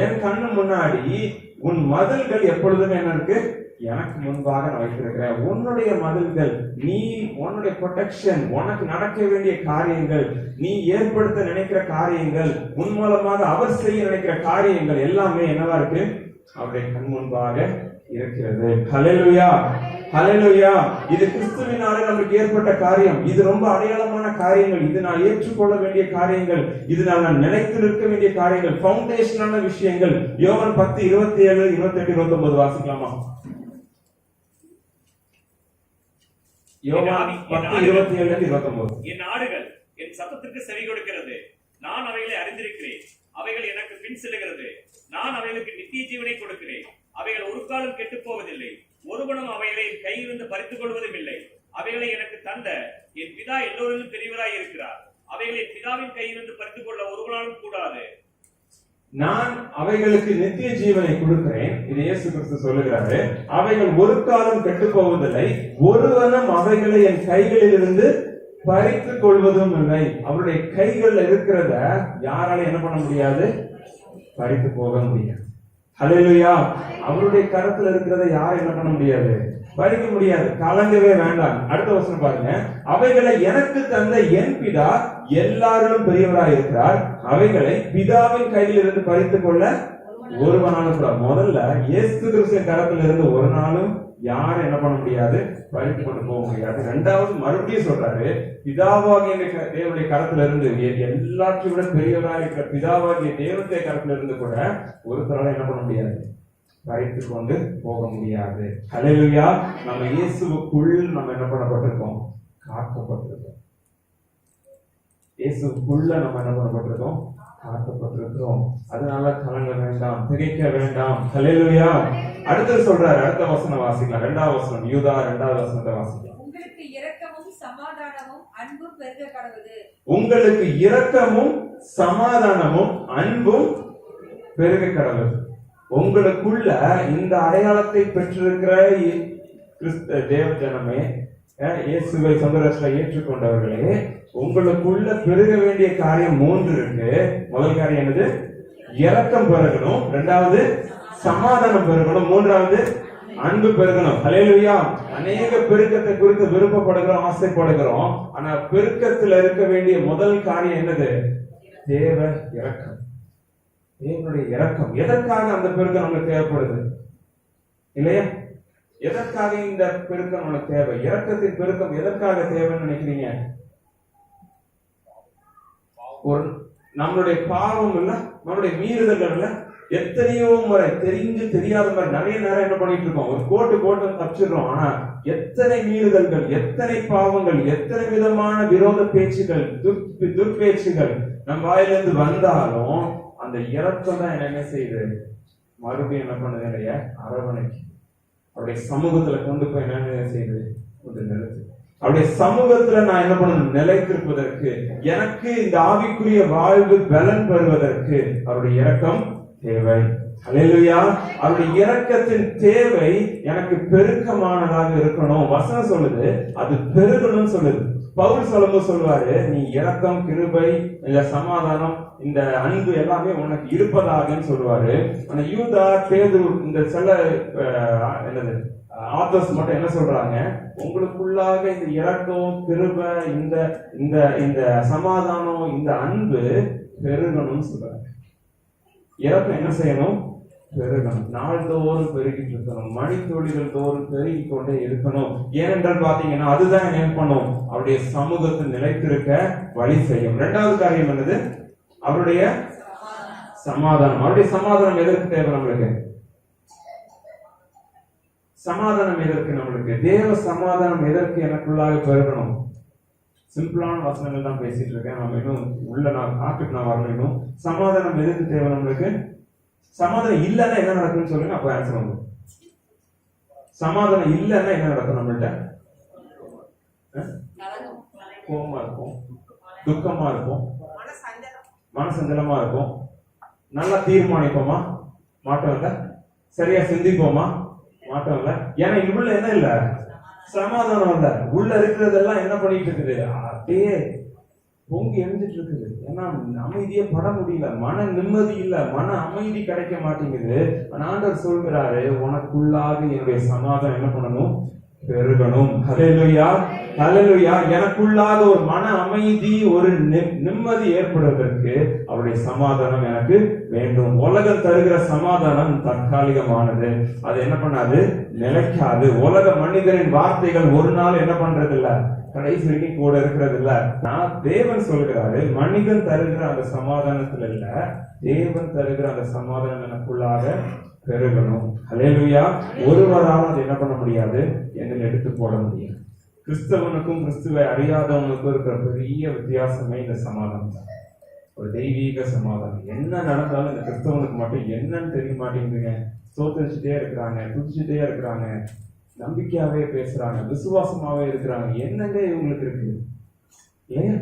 என் கண்ணு முன்னாடி உன் மதில்கள் எப்பொழுதுமே என்ன இருக்கு, எனக்கு முன்பாக நான் வைத்திருக்கிறேன். உன்னுடைய மதில்கள், நீ உன்னுடைய ப்ரொடெக்ஷன், உனக்கு நடக்க வேண்டிய காரியங்கள், நீ ஏற்படுத்த நினைக்கிற காரியங்கள், உன் மூலமாக அவர் செய்ய நினைக்கிற காரியங்கள் எல்லாமே என்னவா இருக்கு, அவருடைய கண் முன்பாக இருக்கிறது. ஹல்லேலூயா, ஹல்லேலூயா. இது கிறிஸ்துவினாலே நமக்கு ஏற்பட்ட காரியம். இது ரொம்ப அடையாளமான காரியங்கள். இது நான் ஏற்றுக்கொள்ள வேண்டிய காரியங்கள். இது நான் நிலைத்து நிற்க வேண்டிய காரியங்கள், ஃபவுண்டேஷனான விஷயங்கள். யோவான் 10:27, 28, 29 வாசிக்கலாமா? யோவான் 10:27, 29. என் ஆடுகள் என் சத்தத்திற்கு செவி கொடுக்கிறது, நான் அவைகளை அறிந்திருக்கிறேன், அவைகள் எனக்கு பின் செல்லுகிறது, நான் அவைகளுக்கு நித்திய ஜீவனை கொடுக்கிறேன், அவைகள் ஒரு காலம் கெட்டு போவதில்லை, ஒருவனும் அவைகளை கையிலிருந்து பறித்துக் கொள்வதும் இல்லை. அவைகளை எனக்கு தந்த என் பிதா எல்லோரிலும் பெரியவராய் இருக்கிறார், அவைகளை பிதாவின் கையிலிருந்து பறித்துக் கொள்ள ஒருவனாலும் கூடாது. நான் அவைகளுக்கு நித்திய ஜீவனை கொடுக்கிறேன், இது இயேசு கிறிஸ்து சொல்லுகிறாரு. அவைகள் ஒரு காலம் கெட்டு போவதில்லை, ஒருவனும் அவைகளை என் கைகளில் இருந்து பறித்துக் கொள்வதும் இல்லை. அவருடைய கைகள்ல இருக்கிறத யாரால என்ன பண்ண முடியாது, பறித்து போக முடியாது. ஹல்லேலூயா. அவருடைய கரத்துல இருக்கிறத யாரும் என்ன பண்ண முடியாது, பறிக்க முடியாது. கலங்கவே வேண்டாம். அடுத்த வசனம் பாருங்க. அவைகளை எனக்கு தந்த என் பிதா எல்லாரிலும் பெரியவராய் இருக்கிறார், அவைகளை பிதாவின் கையில் இருந்து பறித்துக் கொள்ள ஒருவனாலும் கூட. முதல்ல இயேசு கிறிஸ்துவின் கரத்துல இருந்து ஒரு நாளும் யாரும் என்ன பண்ண முடியாது, பறித்து கொண்டு போக முடியாது. இரண்டாவது மறுபடியும் சொல்றாரு, பிதாவாகிய தேவனுடைய கரத்துல இருந்து, எல்லாத்தையும் விட பெரியவராக இருக்கிற பிதாவாகிய தேவனுடைய கரத்துல இருந்து கூட ஒருத்தரால என்ன பண்ண முடியாது, பறித்து கொண்டு போக முடியாது. ஹல்லேலூயா. நம்ம இயேசுவுக்குள் நம்ம என்ன பண்ணப்பட்டிருக்கோம், காக்கப்பட்டிருக்கோம். இயேசுக்குள்ள நம்ம என்ன பண்ணப்பட்டிருக்கோம், காக்கப்பட்டிருக்கிறோம். அதனால கலங்க வேண்டாம், திகைக்க வேண்டாம். ஹல்லேலூயா. அடுத்து சொல்றாரு, அடுத்த வசனம் வாசிக்கலாம். 2வது வசனம், யூதா 2வது வசனத்தை வாசிக்கலாம். உங்களுக்கு இரக்கமும் சமாதானமும் அன்பும் பெருக கடவுது. உங்களுக்கு இரக்கமும் சமாதானமும் அன்பும் பெருக கடவுது. உங்களுக்குள்ள இந்த அடையாளத்தை பெற்றிருக்கிற தேவ ஜனமே, இயேசுவை சொந்த ரட்சகராக ஏற்றுக்கொண்டவர்களே, உங்களுக்குள்ள பெருக வேண்டிய காரியம் 3 இருக்கு. முதல் காரியம் என்னது, இரக்கம் பெருகணும். 2வது சமாதானம் பெருகணும். 3வது அன்பு பெருகணும். ஹல்லேலூயா. அநேக பெருக்கத்தை குறித்து விருப்பப்படுகிறோம், ஆசைப்படுகிறோம். ஆனா பெருக்கத்துல இருக்க வேண்டிய முதல் காரியம் என்னது, தேவ இரக்கம், தேவனுடைய இரக்கம். எதற்காக அந்த பெருக்கம் நமக்கு தேவைப்படுது இல்லையா? எதற்காக இந்த பெருக்கம் நமக்கு தேவை? இரக்கத்தின் பெருக்கம் எதற்காக தேவைன்னு நினைக்கிறீங்க? ஒரு நம்மளுடைய பாவம் இல்ல, நம்மளுடைய மீறுதல்கள் இல்ல, எத்தனையோ முறை தெரிஞ்சு தெரியாத மாதிரி நிறைய நேரம் என்ன பண்ணிட்டு இருக்கோம், ஒரு கோட்டு தப்பிச்சிடுறோம். ஆனா எத்தனை மீறுதல்கள், எத்தனை பாவங்கள், எத்தனை விதமான விரோத பேச்சுகள், துர்பேச்சுகள் நம் வாயிலிருந்து வந்தாலும் அந்த இரக்கம் தான் என்ன செய்யுது, மறுபடியும் என்ன பண்ணுது, இல்லையா, அரவணைக்கு அவருடைய சமூகத்துல கொண்டு போய் என்ன செய்யுது, கொண்டு நிறுத்து. அவருடைய சமூகத்துல நான் என்ன பண்ணணும், நிலைத்திருப்பதற்கு, எனக்கு இந்த ஆவிக்குரிய வாழ்வு பலன் பெறுவதற்கு அவருடைய இரக்கம் தேவை. ஹல்லேலூயா. அவருடைய இரக்கத்தின் தேவை எனக்கு பெருக்கமானதாக இருக்கணும். வசனம் சொல்லுது அது பெருகணும்னு சொல்லுது. பவுல் சொல்லும்போது சொல்லுவாரு, நீ இரக்கம், கிருபை, இந்த சமாதானம், இந்த அன்பு எல்லாமே உனக்கு இருப்பதாகன்னு சொல்லுவாரு. ஆனா யூதா, பேதுரு, இந்த சில என்னது ஆத்தர்ஸ் மட்டும் என்ன சொல்றாங்க, உங்களுக்குள்ளாக இந்த இரக்கம், கிருபை, இந்த இந்த இந்த சமாதானம், இந்த அன்பு பெருகணும்னு சொல்றாங்க. இரக்கம் என்ன செய்யணும், பெருகணும். நாள்தோறும் பெருகிட்டு இருக்கணும், மணித்துளிகள் தோறும் பெருகி கொண்டே இருக்கணும். ஏனென்றால் பாத்தீங்கன்னா அதுதான் என்ன பண்ணும், அவருடைய சமூகத்தில் நிலைத்திருக்க வழி செய்யும். 2வது காரியம் என்னது, அவருடைய சமாதானம். அவருடைய சமாதானம் எதற்கு தேவை நம்மளுக்கு, சமாதானம் எதற்கு நம்மளுக்கு, தேவ சமாதானம் எதற்கு எனக்குள்ளாக பெருகணும். சிம்பிளான வசனங்கள் தான் பேசிட்டு இருக்கேன். நம்ம இன்னும் உள்ள நான் வரணும். சமாதானம் எதுக்கு தேவை நம்மளுக்கு, சமாதானம் இல்லைன்னா என்ன நடக்கும்னு சொல்லுங்க, அப்ப ஆன்சர் வந்து. சமாதானம் இல்லைன்னா என்ன நடக்கும் நம்மள்ட்ட, கோவமா இருக்கும், துக்கமா இருக்கும், மனசஞ்சலமா இருக்கும். நல்லா தீர்மானிப்போமா? மாட்டோம் இல்ல. சரியா சிந்திப்போமா? மாட்டோம் இல்ல. ஏன்னா உள்ள என்ன இல்ல, சமாதானம் இல்ல. உள்ள இருக்கிறதெல்லாம் என்ன பண்ணிட்டு இருக்குது, அப்படியே பொங்கி எழுந்துட்டு இருக்குது. ஏன்னா அமைதியே பட முடியல, மன நிம்மதி இல்ல, மன அமைதி கிடைக்க மாட்டேங்குது. ஆண்டவர் சொல்கிறாரு, உனக்குள்ளாக என்னுடைய சமாதானம் என்ன பண்ணணும், பெருகணும். ஹல்லேலூயா, ஹல்லேலூயா. எனக்குள்ளாக ஒரு மன அமைதி, ஒரு நிம்மதி ஏற்படுவதற்கு அவருடைய சமாதானம் எனக்கு வேண்டும். உலகம் தருகிற சமாதானம் தற்காலிகமானது, அது என்ன பண்ணாது, நிலைக்காது. உலக மனிதரின் வார்த்தைகள் ஒரு நாள் என்ன பண்றது இல்ல, கடைசி வரைக்கும் கூட இருக்கிறது இல்ல. நான் தேவன் சொல்கிறாரு, மனிதன் தருகிற அந்த சமாதானத்துல இல்ல, தேவன் தருகிற அந்த சமாதானம் எனக்குள்ளாக பெருகணும். ஹல்லேலூயா. ஒருவரால் அது என்ன பண்ண முடியாது, என்னை எடுத்து போட முடியாது. கிறிஸ்தவனுக்கும் கிறிஸ்துவை அறியாதவனுக்கும் இருக்கிற பெரிய வித்தியாசமே இந்த சமாதானம் தான். ஒரு தெய்வீக சமாதானம். என்ன நடந்தாலும் இந்த கிறிஸ்தவனுக்கு மட்டும் என்னன்னு தெரிய மாட்டேங்குதுங்க. ஸ்தோத்திரிச்சுட்டே இருக்கிறாங்க, துதிச்சுட்டே இருக்கிறாங்க, நம்பிக்கையாவே பேசுறாங்க, விசுவாசமாவே இருக்கிறாங்க. என்னங்க இவங்களுக்கு இருக்கு ஏன்?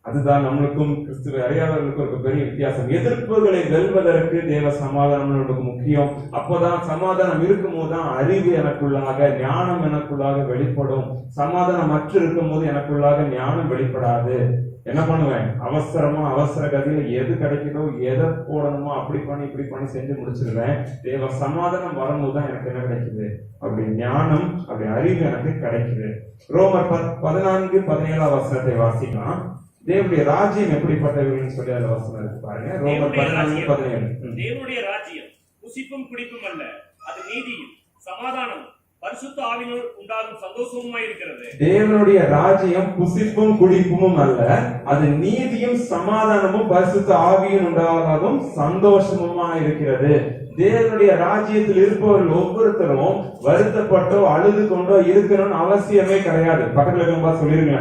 அதுதான் நம்மளுக்கும் கிறிஸ்துவை அறியாதவர்களுக்கும் ஒரு பெரிய வித்தியாசம். எதிர்ப்புகளை வெல்வதற்கு தேவ சமாதானம் நமக்கு முக்கியம். அப்பதான் சமாதானம் இருக்கும் போதுதான் அறிவு எனக்குள்ளாக, ஞானம் எனக்குள்ளாக வெளிப்படும். சமாதானம் மற்ற இருக்கும் போது எனக்குள்ளாக ஞானம் வெளிப்படாது. என்ன பண்ணுவேன், அவசரமா அவசர கதியில எது கிடைக்குதோ எதை போடணுமோ அப்படி பண்ணி இப்படி பண்ணி செஞ்சு முடிச்சிருவேன். தேவ சமாதானம் வரும்போது தான் எனக்கு என்ன கிடைக்குது, அப்படி ஞானம், அப்படி அறிவு எனக்கு கிடைக்குது. ரோமர் 14:17 வசனத்தை வாசிக்கலாம். தேவனுடைய ராஜ்யம் எப்படிப்பட்டவர்கள் சொல்லி அந்த வசனம் இருக்கு பாருங்க. ரோமர் 14:17. தேவனுடைய ராஜ்யம் புசிப்பும் குடிப்பும் அல்ல, அது நீதியும் சமாதானமும் பரிசுத்த ஆவியினால் உண்டாகும் சந்தோஷமுமாய் இருக்கிறது. தேவனுடைய ராஜ்யம் புசிப்பும் குடிப்பும் அல்ல, அது நீதியும் சமாதானமும் பரிசுத்த ஆவியின் உண்டாகும் சந்தோஷமுமா இருக்கிறது. தேவனுடைய ராஜ்யத்தில் இருப்பவர்கள் ஒவ்வொருத்தரும் வருத்தப்பட்டோ அழுது கொண்டோ இருக்கணும்னு அவசியமே கிடையாது. பக்கத்துல இருக்கவங்க சொல்லிருங்க,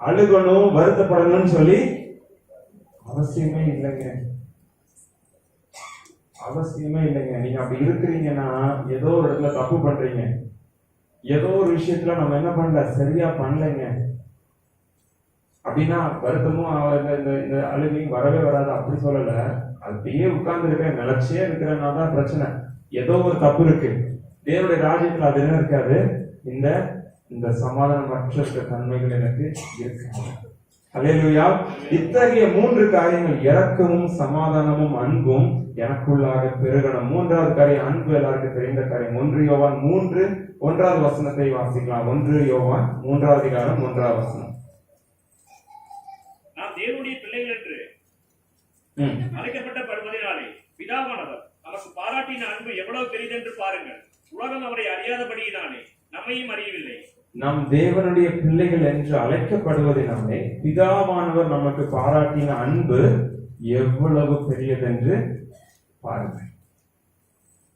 அழுகணும் வருத்தப்படணும்னு சொல்லி அவசியமே இல்லைங்க, அவசியமே இல்லைங்க. நீங்க அப்படி இருக்கிறீங்கன்னா ஏதோ ஒரு இடத்துல தப்பு பண்றீங்க, ஏதோ ஒரு விஷயத்துல நம்ம என்ன பண்ணல, சரியா பண்ணலைங்க அப்படின்னா வருத்தமும் இந்த அழுகையும் வரவே வராது. அப்படி சொல்லல, அப்படியே உட்கார்ந்து இருக்கிற நிலச்சியே இருக்கிறனால தான் பிரச்சனை. ஏதோ ஒரு தப்பு இருக்கு. தேவனுடைய ராஜ்யத்துல அது என்ன இருக்காது, இந்த சமாதானமற்ற தன்மைகள் எனக்கு இருக்காது. ஹல்லேலூயா. இத்தகைய 3 காரியங்கள், இரக்கமும் சமாதானமும் அன்பும் எனக்குள்ளாக பெருகணும். 3வது காரியம் அன்பு, எல்லாருக்கும் தெரிந்த காரியம். 1 யோவான் 3:1 வசனத்தை வாசிக்கலாம். 1 யோவான் 3வது அதிகாரம் 1வது வசனம். நாம் தேவனுடைய பிள்ளைகள் என்று அழைக்கப்பட்ட படுவதினாலே பிதாவானவர் நமக்கு பாராட்டின அன்பு எவ்வளவு பெரிதென்று பாருங்கள். உலகம் அவரை அறியாதபடியினாலே நம்மையும் அறியவில்லை. நம் தேவனுடைய பிள்ளைகள் என்று அழைக்கப்படுவதனாலே பிதாவானவர் நமக்கு பாராட்டின அன்பு எவ்வளவு பெரியதென்று பாருங்கள்.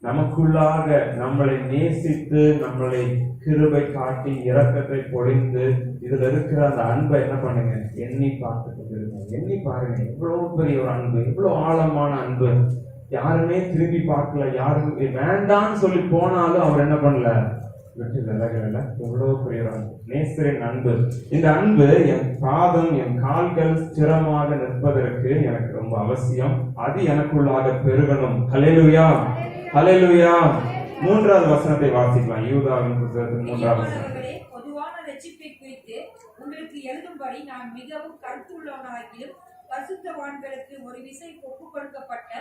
நமக்குள்ளாக நம்மளை நேசித்து, நம்மளை கிருபை காட்டி, இரக்கத்தை பொழிந்து, இதுல இருக்கிற அந்த அன்பை என்ன பண்ணுங்க, எண்ணி பார்த்து கொண்டிருக்கோம். எண்ணி பாருங்க, எவ்வளவு பெரிய ஒரு அன்பு, எவ்வளவு ஆழமான அன்பு. யாருமே திரும்பி பார்க்கல, யாரும் வேண்டான்னு சொல்லி போனாலும் அவர் என்ன பண்ணல, விட்டு விலகல. எவ்வளவு பெரிய அன்பு, நேசரின் அன்பு. இந்த அன்பு என் பாதம், என் கால்கள் ஸ்திரமாக நிற்பதற்கு எனக்கு ரொம்ப அவசியம். அது எனக்குள்ளாக பெருகணும். ஹல்லேலூயா, ஹல்லேலூயா. 3வது வசனத்தை வாசிக்கலாம். யூதாவின் புத்தகத்தின் 3வது வசனம். பொதுவான ரட்சிப்பை குறித்து உங்களுக்கு எழுதும்படி நான் மிகவும் கருத்துள்ளவனாகிலும் பரிசுத்தவான்களுக்கு ஒரு விசை ஒப்புக் கொடுக்கப்பட்ட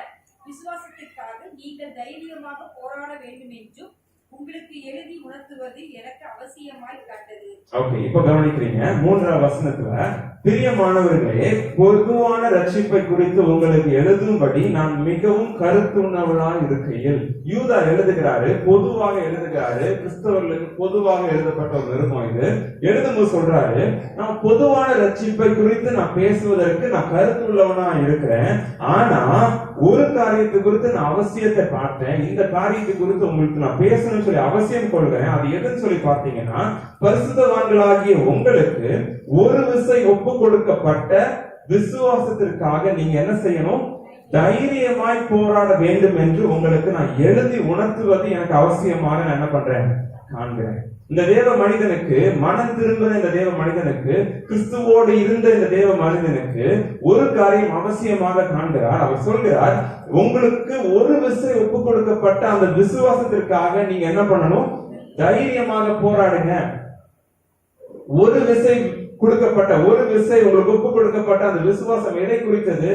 விசுவாசத்திற்காக நீங்கள் தைரியமாக போராட வேண்டும் என்றும் உங்களுக்கு எழுதி உணர்த்துவது எனக்கு அவசியமாய் கண்டது. ஓகே, இப்ப கவனிக்கிறீங்க. 3வது வசனத்துல, பிரியமானவர்களே, பொதுவான ரட்சிப்பை குறித்து உங்களுக்கு எழுதும்படி நான் மிகவும் கருத்துள்ளவனாய் இருக்கையில். யூதா எழுதுகிறாரு, பொதுவாக எழுதுகிறாரு, கிறிஸ்தவர்களுக்கு பொதுவாக எழுதப்பட்ட ஒரு நிருபம் இது. எழுதும்போது சொல்றாரு, நான் பொதுவான ரட்சிப்பை குறித்து நான் பேசுவதற்கு நான் கருத்துள்ளவனா இருக்கிறேன். ஆனா ஒரு காரியத்தை குறித்து நான் அவசியத்தை பார்த்தேன், இந்த காரியத்தை குறித்து உங்களுக்கு நான் பேசணும்னு சொல்லி அவசியம் கொள்கிறேன். அது எதுன்னு சொல்லி பார்த்தீங்கன்னா, பரிசுத்தவான்களாகிய உங்களுக்கு ஒரு விசை ஒப்பு கொடுக்கப்பட்ட விசுவாசத்திற்காக நீங்க என்ன செய்யணும், தைரியமாய் போராட வேண்டும் என்று உங்களுக்கு நான் எழுதி உணர்த்துவது எனக்கு அவசியமாக நான் என்ன பண்றேன், காண்கிறேன். இந்த தேவ மனிதனுக்கு, மனம் திரும்பின இந்த தேவ மனிதனுக்கு, கிறிஸ்துவோடு இருந்த இந்த தேவ மனிதனுக்கு ஒரு காரியம் அவசியமாக காண்கிறார். அவர் சொல்கிறார், உங்களுக்கு ஒரு விசை ஒப்பு கொடுக்கப்பட்ட அந்த விசுவாசத்திற்காக நீங்க என்ன பண்ணணும்? தைரியமாக போராடுங்க. ஒரு விசை கொடுக்கப்பட்ட, ஒரு விசை உங்களுக்கு ஒப்பு கொடுக்கப்பட்ட அந்த விசுவாசம் எதை குறித்தது?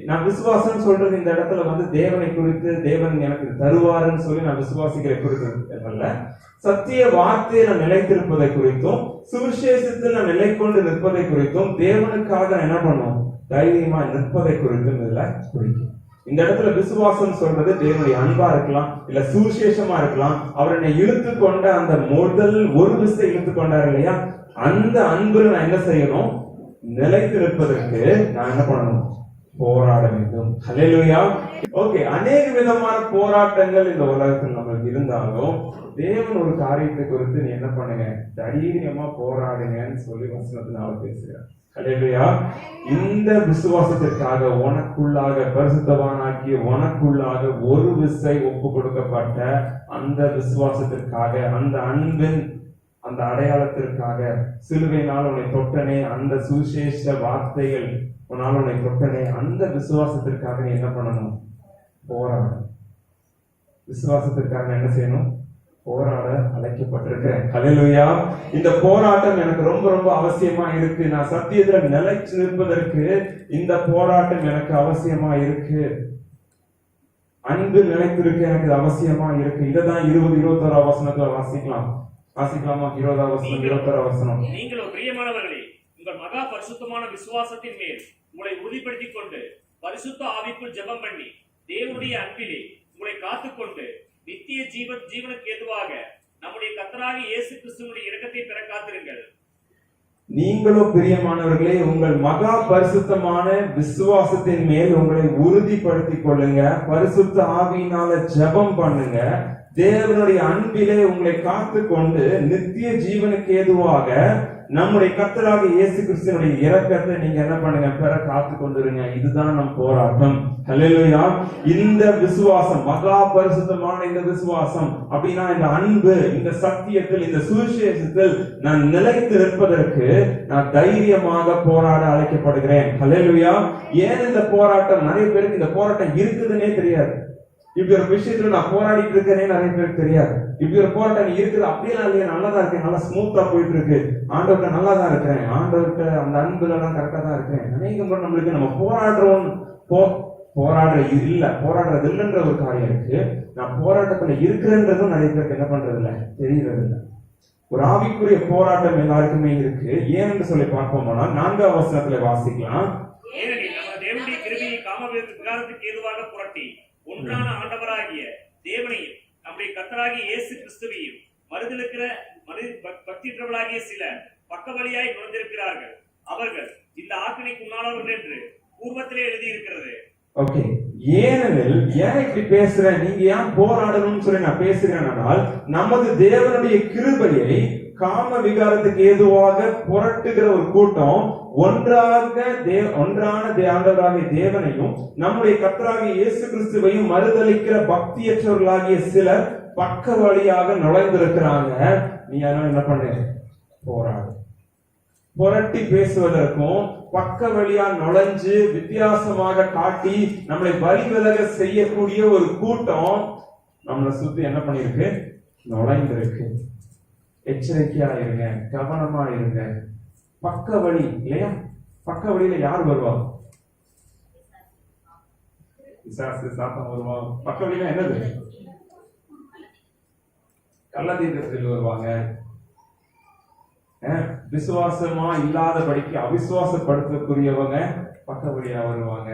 நான் விசுவாசம் சொல்றது இந்த இடத்துல தேவனை குறித்து, தேவன் எனக்கு தருவாருன்னு சொல்லி நான் விசுவாசிக்கிற குறித்து, சத்திய வார்த்தையை நான் நிலைத்திருப்பதை குறித்தும், சுவிசேஷத்தில் நான் நிலை கொண்டு நிற்பதை குறித்தும், தேவனுக்காக நான் என்ன பண்ணும்? தைரியமா நிற்பதை குறித்தும் இதுல குறிக்கும். இந்த இடத்துல விசுவாசம் சொல்றது தேவனுடைய அன்பா இருக்கலாம், இல்ல சுவிசேஷமா இருக்கலாம். அவர் என்னை இழுத்து கொண்ட அந்த முதல் ஒரு விசை இழுத்து கொண்டார் இல்லையா, அந்த அன்பு நான் என்ன செய்யணும்? நிலைத்திருப்பதற்கு நான் என்ன பண்ணணும்? போராட வேண்டும். ஹல்லேலூயா. ஓகே, அநேக விதமான போராட்டங்கள் இந்த உலகத்தில் நமக்கு இருந்தாலும் தேவன் ஒரு காரியத்தை குறித்து நீ என்ன பண்ணுங்க? தைரியமா போராடுங்கன்னு சொல்லி வசனத்தினால பேசுகிறார். ஹல்லேலூயா. இந்த விசுவாசத்திற்காக உனக்குள்ளாக பரிசுத்தவானாக்கிய உனக்குள்ளாக ஒரு விசை ஒப்பு கொடுக்கப்பட்ட அந்த விசுவாசத்திற்காக, அந்த அன்பின் அந்த அடையாளத்திற்காக, சிலுவையினால் உன்னை தொட்டனே, அந்த சுவிசேஷ வார்த்தைகள் உன்னால் உன்னை தொட்டனே, அந்த விசுவாசத்திற்காக நீ என்ன பண்ணணும்? போராடணும். விசுவாசத்திற்காக என்ன செய்யணும்? போராட அழைக்கப்பட்டிருக்கிறேன். ஹல்லேலூயா. இந்த போராட்டம் எனக்கு ரொம்ப ரொம்ப அவசியமா இருக்கு. நான் சத்தியத்துல நிலைச்சு நிற்பதற்கு இந்த போராட்டம் எனக்கு அவசியமா இருக்கு. அன்பு நிலைத்திருக்கு எனக்கு அவசியமா இருக்கு. இதைதான் 20-21 வசனத்துல வாசிக்கலாமா? 20 வசனம், 21 வசனம். நீங்களோ பிரியமானவர்களே, உங்கள் மகா பரிசுத்தமான விசுவாசத்தின் மேல் உங்களை உறுதிப்படுத்திக் கொண்டு, பரிசுத்த ஆவிக்குள் ஜெபம் பண்ணி, தேவனுடைய அன்பிலே உங்களை காத்துக்கொண்டு, நித்திய ஜீவனுக்கு ஏதுவாக நம்முடைய கர்த்தராகிய இயேசு கிறிஸ்துவினுடைய இரக்கத்தை பெற காத்திருங்கள். நீங்களோ பிரியமானவர்களே, உங்கள் மகா பரிசுத்தமான விசுவாசத்தின் மேல் உங்களை உறுதிப்படுத்திக் கொள்ளுங்க, பரிசுத்த ஆவியினால ஜெபம் பண்ணுங்க, தேவனுடைய அன்பிலே உங்களை காத்து கொண்டு, நித்திய ஜீவனுக்கு ஏதுவாக நம்முடைய கர்த்தராகிய இயேசு கிறிஸ்துவினுடைய இரக்கத்தை நீங்க என்ன பண்ணுங்க? பெற காத்து கொண்டிருங்க. இதுதான் நம் போராட்டம். ஹல்லேலூயா. இந்த விசுவாசம், மகா பரிசுத்தமான இந்த விசுவாசம் அப்படின்னா, இந்த அன்பு, இந்த சத்தியத்தில், இந்த சுவிசேஷத்தில் நான் நிலைத்து நிற்பதற்கு நான் தைரியமாக போராட அழைக்கப்படுகிறேன். ஹல்லேலூயா. ஏன் இந்த போராட்டம்? நிறைய பேருக்கு இந்த போராட்டம் இருக்குதுன்னே தெரியாது. இப்படி ஒரு விஷயத்துல நான் போராடிட்டு இருக்கேனே நிறைய பேருக்கு தெரியாது. இப்படி ஒரு போராட்டம் இருக்குது அப்படியெல்லாம் இல்லையா, நல்லதா இருக்கேன், நல்லா ஸ்மூத்தா போயிட்டு இருக்கு, ஆண்டவர்கிட்ட நல்லா தான் இருக்கிறேன், ஆண்டவர்கிட்ட அந்த அன்புல எல்லாம் கரெக்டா தான் இருக்கிறேன். அநேக முறை நம்மளுக்கு நம்ம போராடுறது இல்லைன்ற ஒரு காரியம் இருக்கு. நான் போராட்டத்துல இருக்கிறேன்றதும் நிறைய பேருக்கு என்ன பண்றது இல்லை, தெரியறது இல்லை. ஒரு ஆவிக்குரிய போராட்டம் எல்லாருக்குமே இருக்கு. ஏன்னு சொல்லி பார்ப்போம்னா 4ஆம் வசனத்துல வாசிக்கலாம். ஏனெனில் நம்ம தேவனுடைய கிருபையை காமவிகாரத்துக்கு ஏதுவாக புரட்டி, ஒன்றான ஆண்டவராகிய தேவனையும் நம்முடைய கர்த்தராகிய இயேசு கிறிஸ்துவையும் மறுதலிக்கிற பக்தியற்றவர்களாகிய சிலர் பக்க வழியாய் நுழைந்திருக்கிறார்கள். அவர்கள் இந்த ஆக்கினைக்கு உண்ணானவர்கள் என்று பூர்வத்திலே எழுதியிருக்கிறது. ஓகே, ஏனெனில் ஏன் இப்படி பேசுறேன், நீங்க ஏன் போராடணும்னு சொல்லி நான் பேசுகிறேன், நமது தேவனுடைய கிருபையை காம விகாரத்துக்கு ஏதுவாக புரட்டுகிற ஒரு கூட்டம் ஒன்றான ஆண்டவராகிய தேவனையும் நம்முடைய கர்த்தராகிய இயேசு கிறிஸ்துவையும் மறுதலிக்கிற பக்தியற்றவர்களாகிய சிலர் பக்க வழியாக நுழைந்திருக்கிறாங்க. நீ அதனால என்ன பண்ணு? போராடு. புரட்டி பேசுவதற்கும் பக்க வழியா நுழைஞ்சு வித்தியாசமாக காட்டி நம்மளை வழி விலக செய்யக்கூடிய ஒரு கூட்டம் நம்மளை சுத்தி என்ன பண்ணிருக்கு? நுழைந்திருக்கு. எச்சரிக்கையா இருங்க, கவனமா இருங்க. பக்க வழி இல்லையா? பக்க வழியில யார் வருவா? சாத்தம் வருவா. பக்க வழியில என்னது? கள்ளதீர்க்கத்தில் வருவாங்க. விசுவாசமா இல்லாதபடிக்கு அவிசுவாசப்படுத்தக்கூடியவங்க பக்க வழியா வருவாங்க.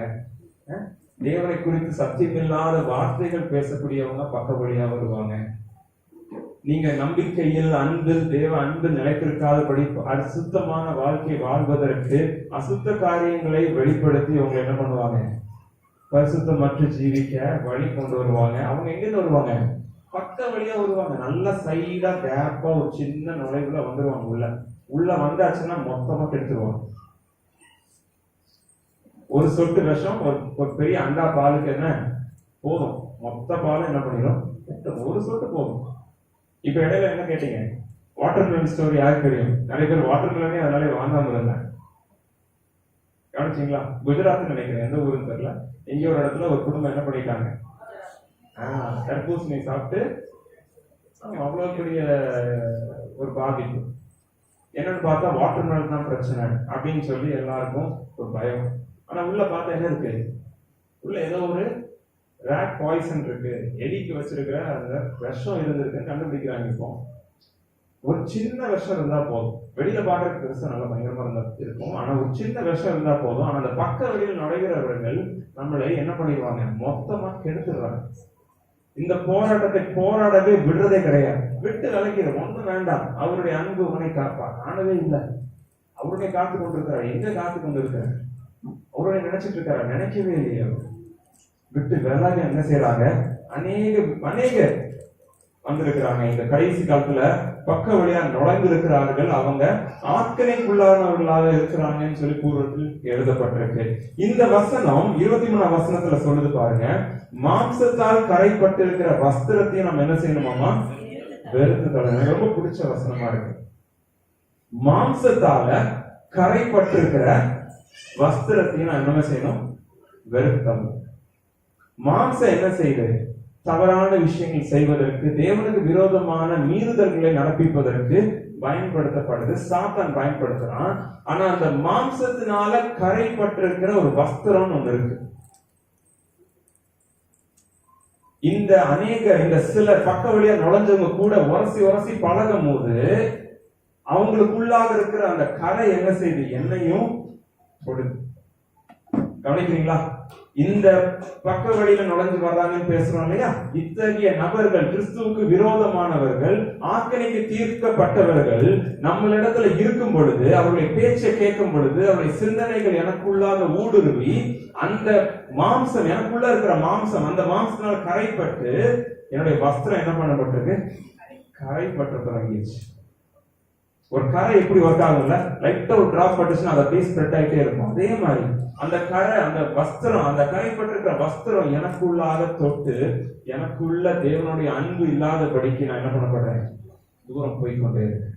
தேவனை குறித்து சத்தியமில்லாத வார்த்தைகள் பேசக்கூடியவங்க பக்க வழியா வருவாங்க. நீங்க நம்பிக்கையில், அன்பில், தேவ அன்பில் நிலைத்திருக்காதபடி அசுத்தமான வாழ்க்கை வாழ்வதற்கு அசுத்த காரியங்களை வெளிப்படுத்தி அவங்க என்ன பண்ணுவாங்க? பரிசுத்தமற்று ஜீவிக்க வழி கொண்டு வருவாங்க. அவங்க எங்கிருந்து வருவாங்க? பக்க வழியா வருவாங்க. நல்ல சைடா கேப்பா ஒரு சின்ன நுழைவுல வந்துருவாங்க. உள்ள வந்தாச்சுன்னா மொத்தமா கெடுத்துருவாங்க. ஒரு சொட்டு விஷம் ஒரு பெரிய அண்டா பாலுக்கு என்ன போதும்? மொத்த பாலும் என்ன பண்ணிடும்? ஒரு சொட்டு போதும். இப்ப இடையில என்ன கேட்டீங்க? வாட்டர்மெலன் ஸ்டோரி யாருக்கு தெரியும்? நிறைய பேர் வாட்டர்மெலனே அதனால வாங்காம இருந்தாங்க. கவனிச்சீங்களா? குஜராத் நினைக்கிறேன், எந்த ஊருன்னு தெரியல. எங்க ஒரு இடத்துல ஒரு குடும்பம் என்ன பண்ணிட்டாங்க, தர்பூசணி சாப்பிட்டு அவ்வளவு பெரிய ஒரு பாதிப்பு. என்னன்னு பார்த்தா வாட்டர்மெலன் தான் பிரச்சனை அப்படின்னு சொல்லி எல்லாருக்கும் ஒரு பயம். ஆனா உள்ள பார்த்தா என்ன இருக்கு? உள்ள ஏதோ ஒரு ரேட் பாய்சன் இருக்கு, எலிக்கு வச்சிருக்கிற அந்த விஷம் இருந்திருக்குன்னு கண்டுபிடிக்கிறாங்க. இப்போ ஒரு சின்ன விஷம் இருந்தா போதும், வெளியில பாக்குறதுக்கு பெருசா நல்லா பயங்கரமா இருந்தா இருக்கும். ஆனா ஒரு சின்ன விஷம் இருந்தா போதும். ஆனா அந்த பக்க வழியில் நுழைகிறவர்கள் நம்மளை என்ன பண்ணிடுவாங்க, மொத்தமா கெடுத்துடுறாங்க. இந்த போராட்டத்தை போராடவே விடுறதே கிடையாது. விட்டு விலகிற ஒண்ணு வேண்டாம், அவருடைய அன்பு உன்னை காப்பார். ஆனவே இல்லை, அவருடைய காத்து கொண்டிருக்கிறார். எங்க காத்து கொண்டிருக்கிறார்? அவருடைய நினைச்சிட்டு இருக்கிறார், நினைக்கவே இல்லையா? விட்டு விலகி என்ன செய்யறாங்க? அநேக வந்திருக்கிறாங்க. இந்த கடைசி காலத்துல பக்க வழியா நுழைந்திருக்கிறார்கள். அவங்க ஆட்களைக்குள்ளானவர்களாக இருக்கிறாங்கன்னு சொல்லி பூர்வத்தில் எழுதப்பட்டிருக்கு. இந்த வசனம் 23ஆம் வசனத்துல சொல்லுது பாருங்க, மாம்சத்தால் கரைப்பட்டிருக்கிற வஸ்திரத்தையும் நம்ம என்ன செய்யணுமாமா? வெறுத்து தள்ளணும். ரொம்ப பிடிச்ச வசனமா இருக்கு. மாம்சத்தால கரைப்பட்டிருக்கிற வஸ்திரத்தையும் நான் என்ன செய்யணும்? வெறுத்து தள்ளணும். மாம்சம் என்ன செய்யுது? தவறான விஷயங்கள் செய்வதற்கு, தேவனுக்கு விரோதமான மீறுதல்களை நடப்பிப்பதற்கு பயன்படுத்தப்படுது. சாத்தான் பயன்படுத்துறான். ஆனா அந்த மாம்சத்தினால கரைப்பட்டிருக்கிற ஒரு வஸ்திரம் ஒன்று இருக்கு. இந்த சில பக்க வழியா நுழைஞ்சவங்க கூட உரசி பழகும் போது அவங்களுக்குள்ளாக இருக்கிற அந்த கரை என்ன செய்யுது? என்னையும் கொடுது. கவனிக்கிறீங்களா? இந்த பக்க வழியில நுழைஞ்சு வர்றாங்கன்னு பேசுறோம் இல்லையா? இத்தகைய நபர்கள் கிறிஸ்துவுக்கு விரோதமானவர்கள், ஆக்கினைக்கு தீர்க்கப்பட்டவர்கள் நம்மளிடத்துல இருக்கும் பொழுது, அவருடைய பேச்சை கேட்கும் பொழுது, அவருடைய சிந்தனைகள் எனக்குள்ளாக ஊடுருவி அந்த மாம்சம், எனக்குள்ள இருக்கிற மாம்சம், அந்த மாம்சத்தினால் கரைப்பட்டு என்னுடைய வஸ்திரம் என்ன பண்ணப்பட்டிருக்கு? கரைப்பற்ற தொடங்கிடுச்சு. ஒரு கரை எப்படி ஒர்க் ஆகும்ல, லைட்டா ஒரு டிராப் பட்டுச்சுன்னா அதை அப்படியே ஸ்ப்ரெட் ஆகிட்டே இருக்கும். அதே மாதிரி அந்த கரை, அந்த வஸ்திரம், அந்த கரைப்பட்டிருக்கிற வஸ்திரம் எனக்குள்ளாக தொட்டு எனக்குள்ள தேவனுடைய அன்பு இல்லாதபடிக்கு நான் என்ன பண்ணப்படுறேன்? தூரம் போய்கொண்டே இருக்கேன்.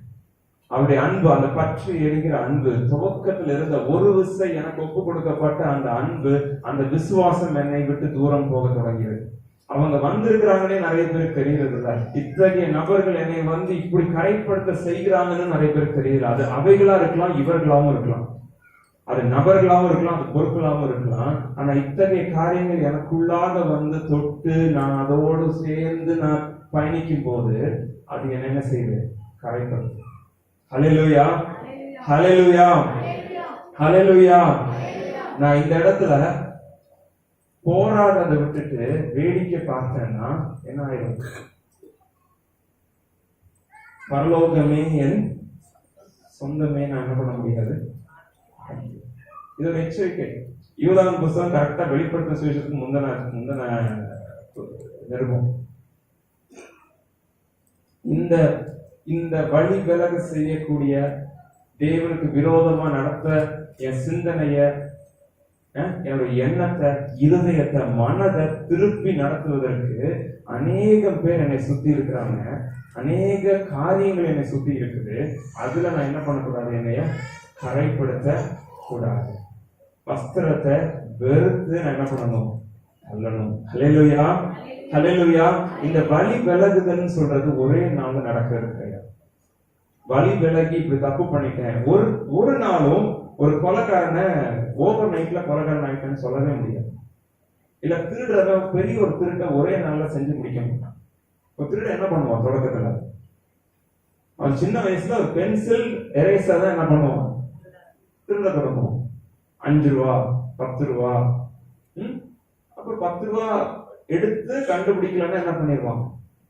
அவருடைய அன்பு, அந்த பற்றி எரிகிற அன்பு, துவக்கத்தில் இருந்த ஒரு விசை எனக்கு ஒப்பு கொடுக்கப்பட்ட அந்த அன்பு, அந்த விசுவாசம் என்னை விட்டு தூரம் போக தொடங்கியது. அவங்க வந்திருக்கிறாங்களே நிறைய பேருக்கு தெரியறது இல்ல. இத்தகைய நபர்கள் என்னை வந்து இப்படி கரைப்படுத்த செய்கிறாங்கன்னு நிறைய பேருக்கு தெரியல. அது அவைகளா இருக்கலாம், இவர்களாவும் இருக்கலாம், அது நபர்களாவும் இருக்கலாம், அது பொருட்களாகவும் இருக்கலாம். ஆனா இத்தகைய காரியங்கள் எனக்குள்ளாக வந்து தொட்டு நான் அதோடு சேர்ந்து நான் பயணிக்கும் போது அது என்ன செய்யுது? கரைப்படுது. ஹல்லேலூயா, ஹல்லேலூயா, ஹல்லேலூயா. நான் இந்த இடத்துல போராடுறதை விட்டுட்டு வேடிக்கை பார்த்தேன்னா என்ன ஆயிடும்? பரலோகமே என் சொந்தமே நான் என்ன பண்ண முடியாது. இது ஒரு எச்சரிக்கை. யூதாவின் புத்தகம் கரெக்டா வெளிப்படுத்த சுவிசேஷத்துக்கு முந்தின நிருபம். இந்த வழி விலக செய்யக்கூடிய, தேவனுக்கு விரோதமா நடத்த என் சிந்தனைய, என்னுடைய எண்ணத்தை, இருதயத்தை, மனதை திருப்பி நடத்துவதற்கு அநேகம் பேர் என்னை சுத்தி இருக்கிறாங்க. அநேக காரியங்கள் என்னை சுத்தி இருக்குது. அதுல நான் என்ன பண்ணக்கூடாது? என்னைய கரைப்படுத்த கூடாது. வஸ்திரத்தை வெறுத்து நான் என்ன பண்ணணும்? அல்லணும். ஹல்லேலூயா, ஹல்லேலூயா. இந்த வழி விலகுதல்னு சொல்றது ஒரே நாள் நடக்கிறது கிடையாது. வழி விலகி இப்படி தப்பு பண்ணிட்டேன், ஒரு நாளும் ஒரு கொலைக்காரனை ஓவர் நைட்ல கொலைக்காரன் ஆயிட்டேன்னு சொல்லவே முடியாது. இல்ல திருடுறத, பெரிய ஒரு திருட்ட ஒரே நாள்ல செஞ்சு முடிக்க மாட்டான். ஒரு திருட என்ன பண்ணுவான்? தொடக்கத்துல அவன் சின்ன வயசுல ஒரு பென்சில் எரேசர் தான் என்ன பண்ணுவான்? திருட தொடங்குவான். 5 ரூபா 10 ரூபா, அப்புறம் 10 ரூபா எடுத்து கண்டுபிடிக்கலன்னா என்ன பண்ணிடுவான்?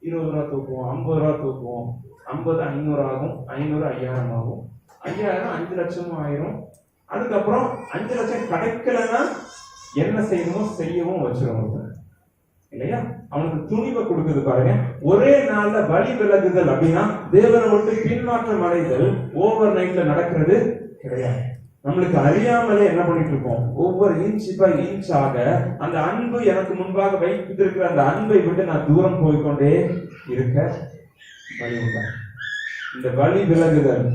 20 ரூபா தூக்குவோம், 50 ரூபா தூக்குவோம். 50 500 ஆகும், 500 5000 ஆகும், 5000 5 லட்சமும் ஆயிரும். அதுக்கப்புறம் 5 லட்சம் கிடைக்கலன்னா என்ன செய்யணுமோ செய்யவும் வச்சிருவோம் இல்லையா? அவனுக்கு துணிவை கொடுக்குது பாருங்க. ஒரே நாள்ல வழி விலகுதல் அப்படின்னா தேவனை விட்டு பின்மாற்றம் அடைதல் ஓவர் நைட்ல நடக்கிறது கிடையாது. நம்மளுக்கு அறியாமலே என்ன பண்ணிட்டு இருக்கோம்? ஒவ்வொரு இன்ச் பை இன்ச்சாக அந்த அன்பு எனக்கு முன்பாக வைத்திருக்கிற அந்த அன்பை விட்டு நான் தூரம் போய்கொண்டே இருக்க வழி உண்டாகும். இந்த வழி விலகுதல்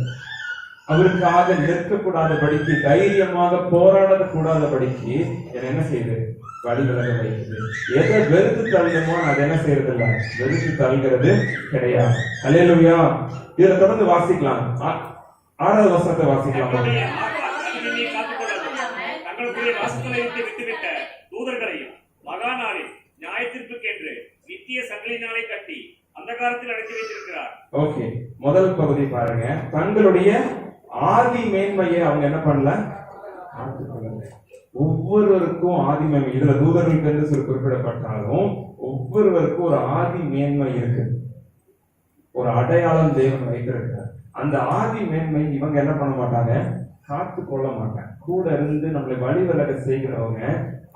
அவருக்காக நிற்கக்கூடாதபடிக்கு, தைரியமாக போராட கூடாதபடிக்கு என்ன செய்யுது? வழி விலக வைக்குது. எதை வெறுத்து தள்ளணுமோ அதை என்ன செய்யறது இல்ல, வெறுத்து தள்ளுகிறது கிடையாது. அல்லேலூயா. இதுல தொடர்ந்து வாசிக்கலாம். 6வது வசனத்தை வாசிக்கலாம். தங்களுடைய அக்கினியை காத்துக்கொள்ளவும் தங்களுக்குரிய வாசஸ்தலத்தை விட்டுவிட்ட தூதர்களையும் மகா நாளில் நியாயத்தீர்ப்புக்கென்று நித்திய சங்கிலினாலே கட்டி அந்தகாரத்தில் அடைத்து வைத்திருக்கிறார். ஓகே, முதல் பகுதி பாருங்க. தங்களுடைய ஆதி மேன்மையை அவங்க என்ன பண்ணல, காத்துக்கொள்ளல. ஒவ்வொருவருக்கும் ஆதி மேன்மை, இதுல தூதர்களுக்கு என்று சொல்லி குறிப்பிடப்பட்டாலும் ஒவ்வொருவருக்கும் ஒரு ஆதி மேன்மை இருக்கு, ஒரு அடையாளம் தேவன் வைத்திருக்கிறார். அந்த ஆதி மேன்மை இவங்க என்ன பண்ண மாட்டாங்க, காத்து கொள்ள மாட்டாங்க. கூட இருந்து நம்மளை வழி விலக செய்கிறவங்க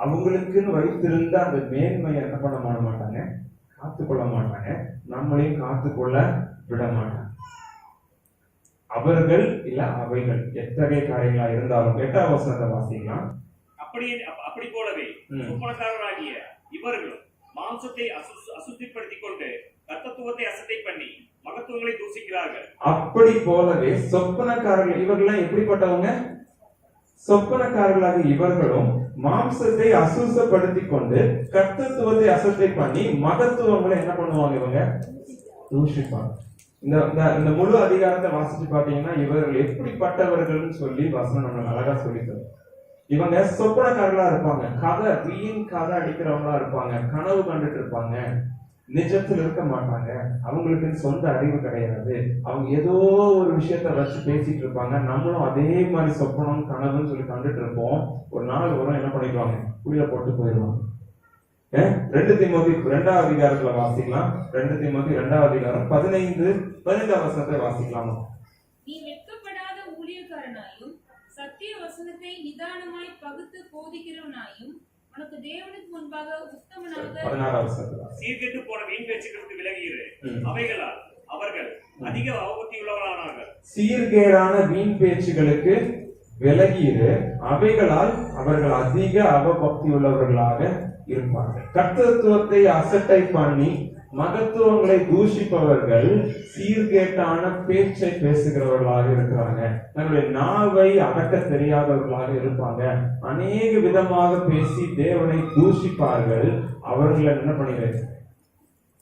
அவங்களுக்குன்னு வைத்திருந்த அந்த மேன்மையை என்ன பண்ண மாட்டாங்க, காத்து கொள்ள மாட்டாங்க. நம்மளையும் காத்து கொள்ள விட மாட்டாங்க. அவர்கள் இல்ல அவைகள் எத்தகைய காரியங்களா இருந்தாலும். 8வது வசனத்தை வாசிக்கலாம். அப்படி போலவே சொப்பனக்காரராகிய இவர்களும் மாம்சத்தை அசுத்திப்படுத்திக் கொண்டு தத்துவத்தை அசட்டை பண்ணி மகத்துவங்களை தூசிக்கிறார்கள். அப்படி போலவே சொப்பனக்காரர்கள் இவர்கள் எப்படிப்பட்டவங்க? சொப்பனக்காரர்களாக இவர்களும் மாம்சத்தை அசுத்தப்படுத்திக் கொண்டு கர்த்தத்துவத்தை அசட்டை பண்ணி மகத்துவங்களை என்ன பண்ணுவாங்க? இவங்க தூஷிப்பாங்க. இந்த முழு அதிகாரத்தை வாசிச்சு பாத்தீங்கன்னா இவர்கள் எப்படிப்பட்டவர்கள் சொல்லி வசனம் நம்ம அழகா சொல்லித்தரும். இவங்க சொப்பனக்காரர்களா இருப்பாங்க, வீண் கதை அடிக்கிறவங்களா இருப்பாங்க, கனவு கண்டுட்டு இருப்பாங்க, நிஜத்தில் இருக்க மாட்டாங்க, அவங்களுக்கு சொந்த அறிவு கிடையாது, அவங்க ஏதோ ஒரு விஷயத்த வச்சு பேசிட்டு இருப்பாங்க. நம்மளும் அதே மாதிரி சொப்பனம் கனவுன்னு சொல்லி கண்டுட்டு இருப்போம். ஒரு நாள் வரும் என்ன பண்ணிடுவாங்க, குழியில போட்டு போயிடுவாங்க. 2 தீமோத்தேயு 2வது அதிகாரத்துல வாசிக்கலாம். 2 தீமோத்தேயு 2வது அதிகாரம் 15-18 வசனத்தை வாசிக்கலாமா? நீ வெட்கப்படாத ஊழியக்காரனாயும் சத்திய வசனத்தை நிதானமாய் பகுத்து போதிக்கிறவனாயும் உனக்கு தேவனுக்கு முன்பாக உத்தமனாக 16வது வசனத்துல சீர்கெட்டு போன வீண் பேச்சுகளுக்கு விலகியிரு, அவைகளால் அவர்கள் அதிக அவபக்தி உள்ளவர்களானார்கள். சீர்கேடான வீண் பேச்சுகளுக்கு விலகியிரு, அவைகளால் அவர்கள் அதிக அவபக்தி உள்ளவர்களாக இருப்பார்கள். கர்த்தத்துவத்தை அசட்டை பண்ணி மகத்துவங்களை தூஷிப்பவர்கள் சீர்கேட்டான பேச்சை பேசுகிறவர்களாக இருக்கிறாங்க. தங்களுடைய நாவை அடக்க தெரியாதவர்களாக இருப்பாங்க. அநேக விதமாக பேசி தேவனை தூஷிப்பார்கள். அவர்களை என்ன பண்ணிடுறது,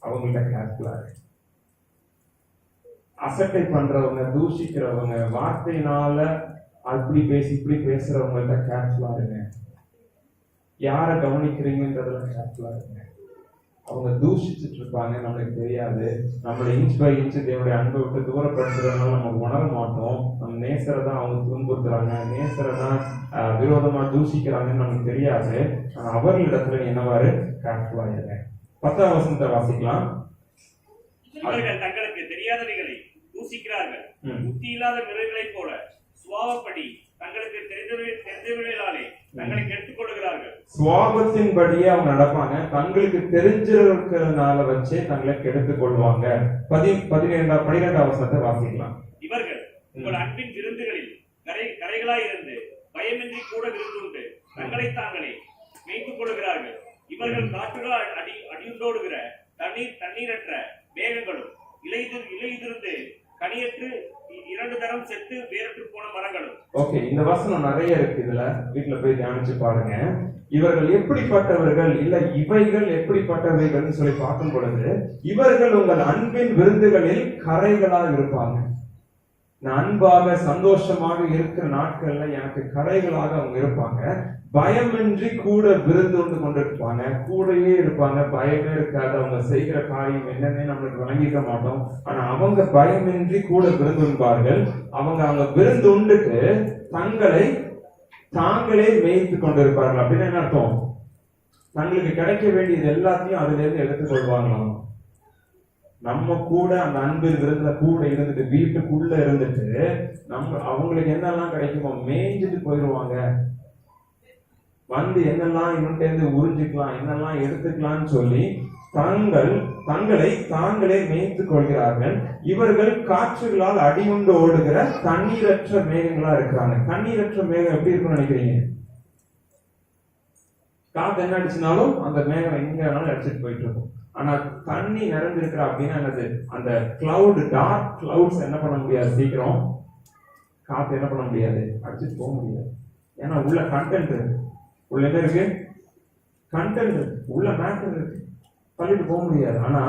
அவங்கள்ட்ட கேர்ஃபுல்லா இருக்கு. அசட்டை பண்றவங்க, தூஷிக்கிறவங்க, வார்த்தையினால அப்படி பேசி இப்படி பேசுறவங்கள்ட்ட கேர்ஃபுல்லா இருங்க. யாரை கவனிக்கிறீங்கன்றதுல கேர்ஃபுல்லா இருங்க. அவங்க தூஷிச்சுட்டு இருப்பாங்க, நம்மளுக்கு தெரியாது. நம்மளை இன்ச் பை இன்ச் தேவனுடைய அன்பை விட்டு தூரப்படுத்துறதுனால நம்ம உணர மாட்டோம். நம்ம நேசரை தான் அவங்க துன்புறுத்துறாங்க, நேசரை தான் விரோதமா தூஷிக்கிறாங்கன்னு நமக்கு தெரியாது. ஆனா அவர்களிடத்துல என்னவாறு கேர்ஃபுல்லா இருங்க. 10வது வசனத்தை வாசிக்கலாம். இவர்கள் தங்களுக்கு தெரியாதவைகளை தூஷிக்கிறார்கள், புத்தி இல்லாத மிருகங்களைப் போல சுவாவப்படி தங்களுக்கு தெரிந்தவர்களாலே தங்களை கெடுத்துக் கொள்ளுகிறார்கள். சுவாபத்தின்படியே அவங்க நடப்பாங்க, தங்களுக்கு தெரிஞ்சிருக்கிறதுனால வச்சே தங்களை கெடுத்துக் கொள்வாங்க. 12வது வசனத்தை வாசிக்கலாம். இவர்கள் உங்கள் அன்பின் விருந்துகளில் கரைகளாய் இருந்து பயமின்றி கூட விருந்துண்டு தங்களை தாங்களே மேய்த்துக் கொள்ளுகிறார்கள். இவர்கள் காற்றுகளால் அடியுண்டோடுகிற தண்ணீரற்ற மேகங்களும் இலையுதிர்ந்து கனியற்று 2 தரம் செத்து வேறற்று போன மரங்களும். ஓகே, இந்த வசனம் நிறைய இருக்கு. இதுல வீட்டுல போய் தியானிச்சு பாருங்க. இவர்கள் எப்படிப்பட்டவர்கள், இல்ல இவைகள் எப்படிப்பட்டவைகள் சொல்லி பார்க்கும் பொழுது, இவர்கள் உங்கள் அன்பின் விருந்துகளில் கரைகளாக இருப்பாங்க. நான் அன்பாக சந்தோஷமாக இருக்கிற நாட்கள்ல எனக்கு கரைகளாக அவங்க இருப்பாங்க. பயமின்றி கூட விருந்துண்டு கொண்டு இருப்பாங்க, கூடயே இருப்பாங்க, பயமே இருக்காது. அவங்க செய்கிற காரியம் என்னன்னே நம்மளுக்கு வழங்கிக்க மாட்டோம். ஆனா அவங்க பயமின்றி கூட விருந்துண்பார்கள். அவங்க விருந்துண்டுட்டு தங்களை தாங்களே மேய்த்து கொண்டிருப்பார்கள். அப்படின்னு என்ன அர்த்தம்? தங்களுக்கு கிடைக்க வேண்டியது எல்லாத்தையும் அதுல இருந்து எடுத்துக்கொள்வாங்களாம். நம்ம கூட அந்த அன்பின் விருந்துல கூட இருந்துட்டு, வீட்டுக்குள்ள இருந்துட்டு அவங்களுக்கு என்னெல்லாம் கிடைக்குமோ மேய்ஞ்சிட்டு போயிடுவாங்க. வந்து என்னெல்லாம் இவன்கிட்ட உறிஞ்சிக்கலாம், என்னெல்லாம் எடுத்துக்கலாம்னு சொல்லி தங்களை தாங்களே மேய்த்துக் கொள்கிறார்கள். இவர்கள் காற்றுகளால் அடியுண்டு ஓடுகிற தண்ணீரற்ற மேகங்களா இருக்கிறாங்க. தண்ணீரற்ற மேகம் எப்படி இருக்குன்னு நினைக்கிறீங்க? காத்து என்ன அடிச்சுனாலும் அந்த மேகம் எங்க வேணாலும் அடிச்சுட்டு போயிட்டு இருக்கும். ஆனா தண்ணி நிறைஞ்சிருக்கிற அப்படின்னா என்னது, அந்த கிளவுட், டார்க் கிளவுட்ஸ் என்ன பண்ண முடியாது, சீக்கிரம் காத்து என்ன பண்ண முடியாது, அடிச்சுட்டு போக முடியாது. ஏன்னா உள்ள கண்டென்ட் இருக்கு, உள்ள என்ன இருக்கு, கண்டென்ட் இருக்கு, உள்ள மேட்டர் இருக்கு, தள்ளிட்டு போக முடியாது. ஆனா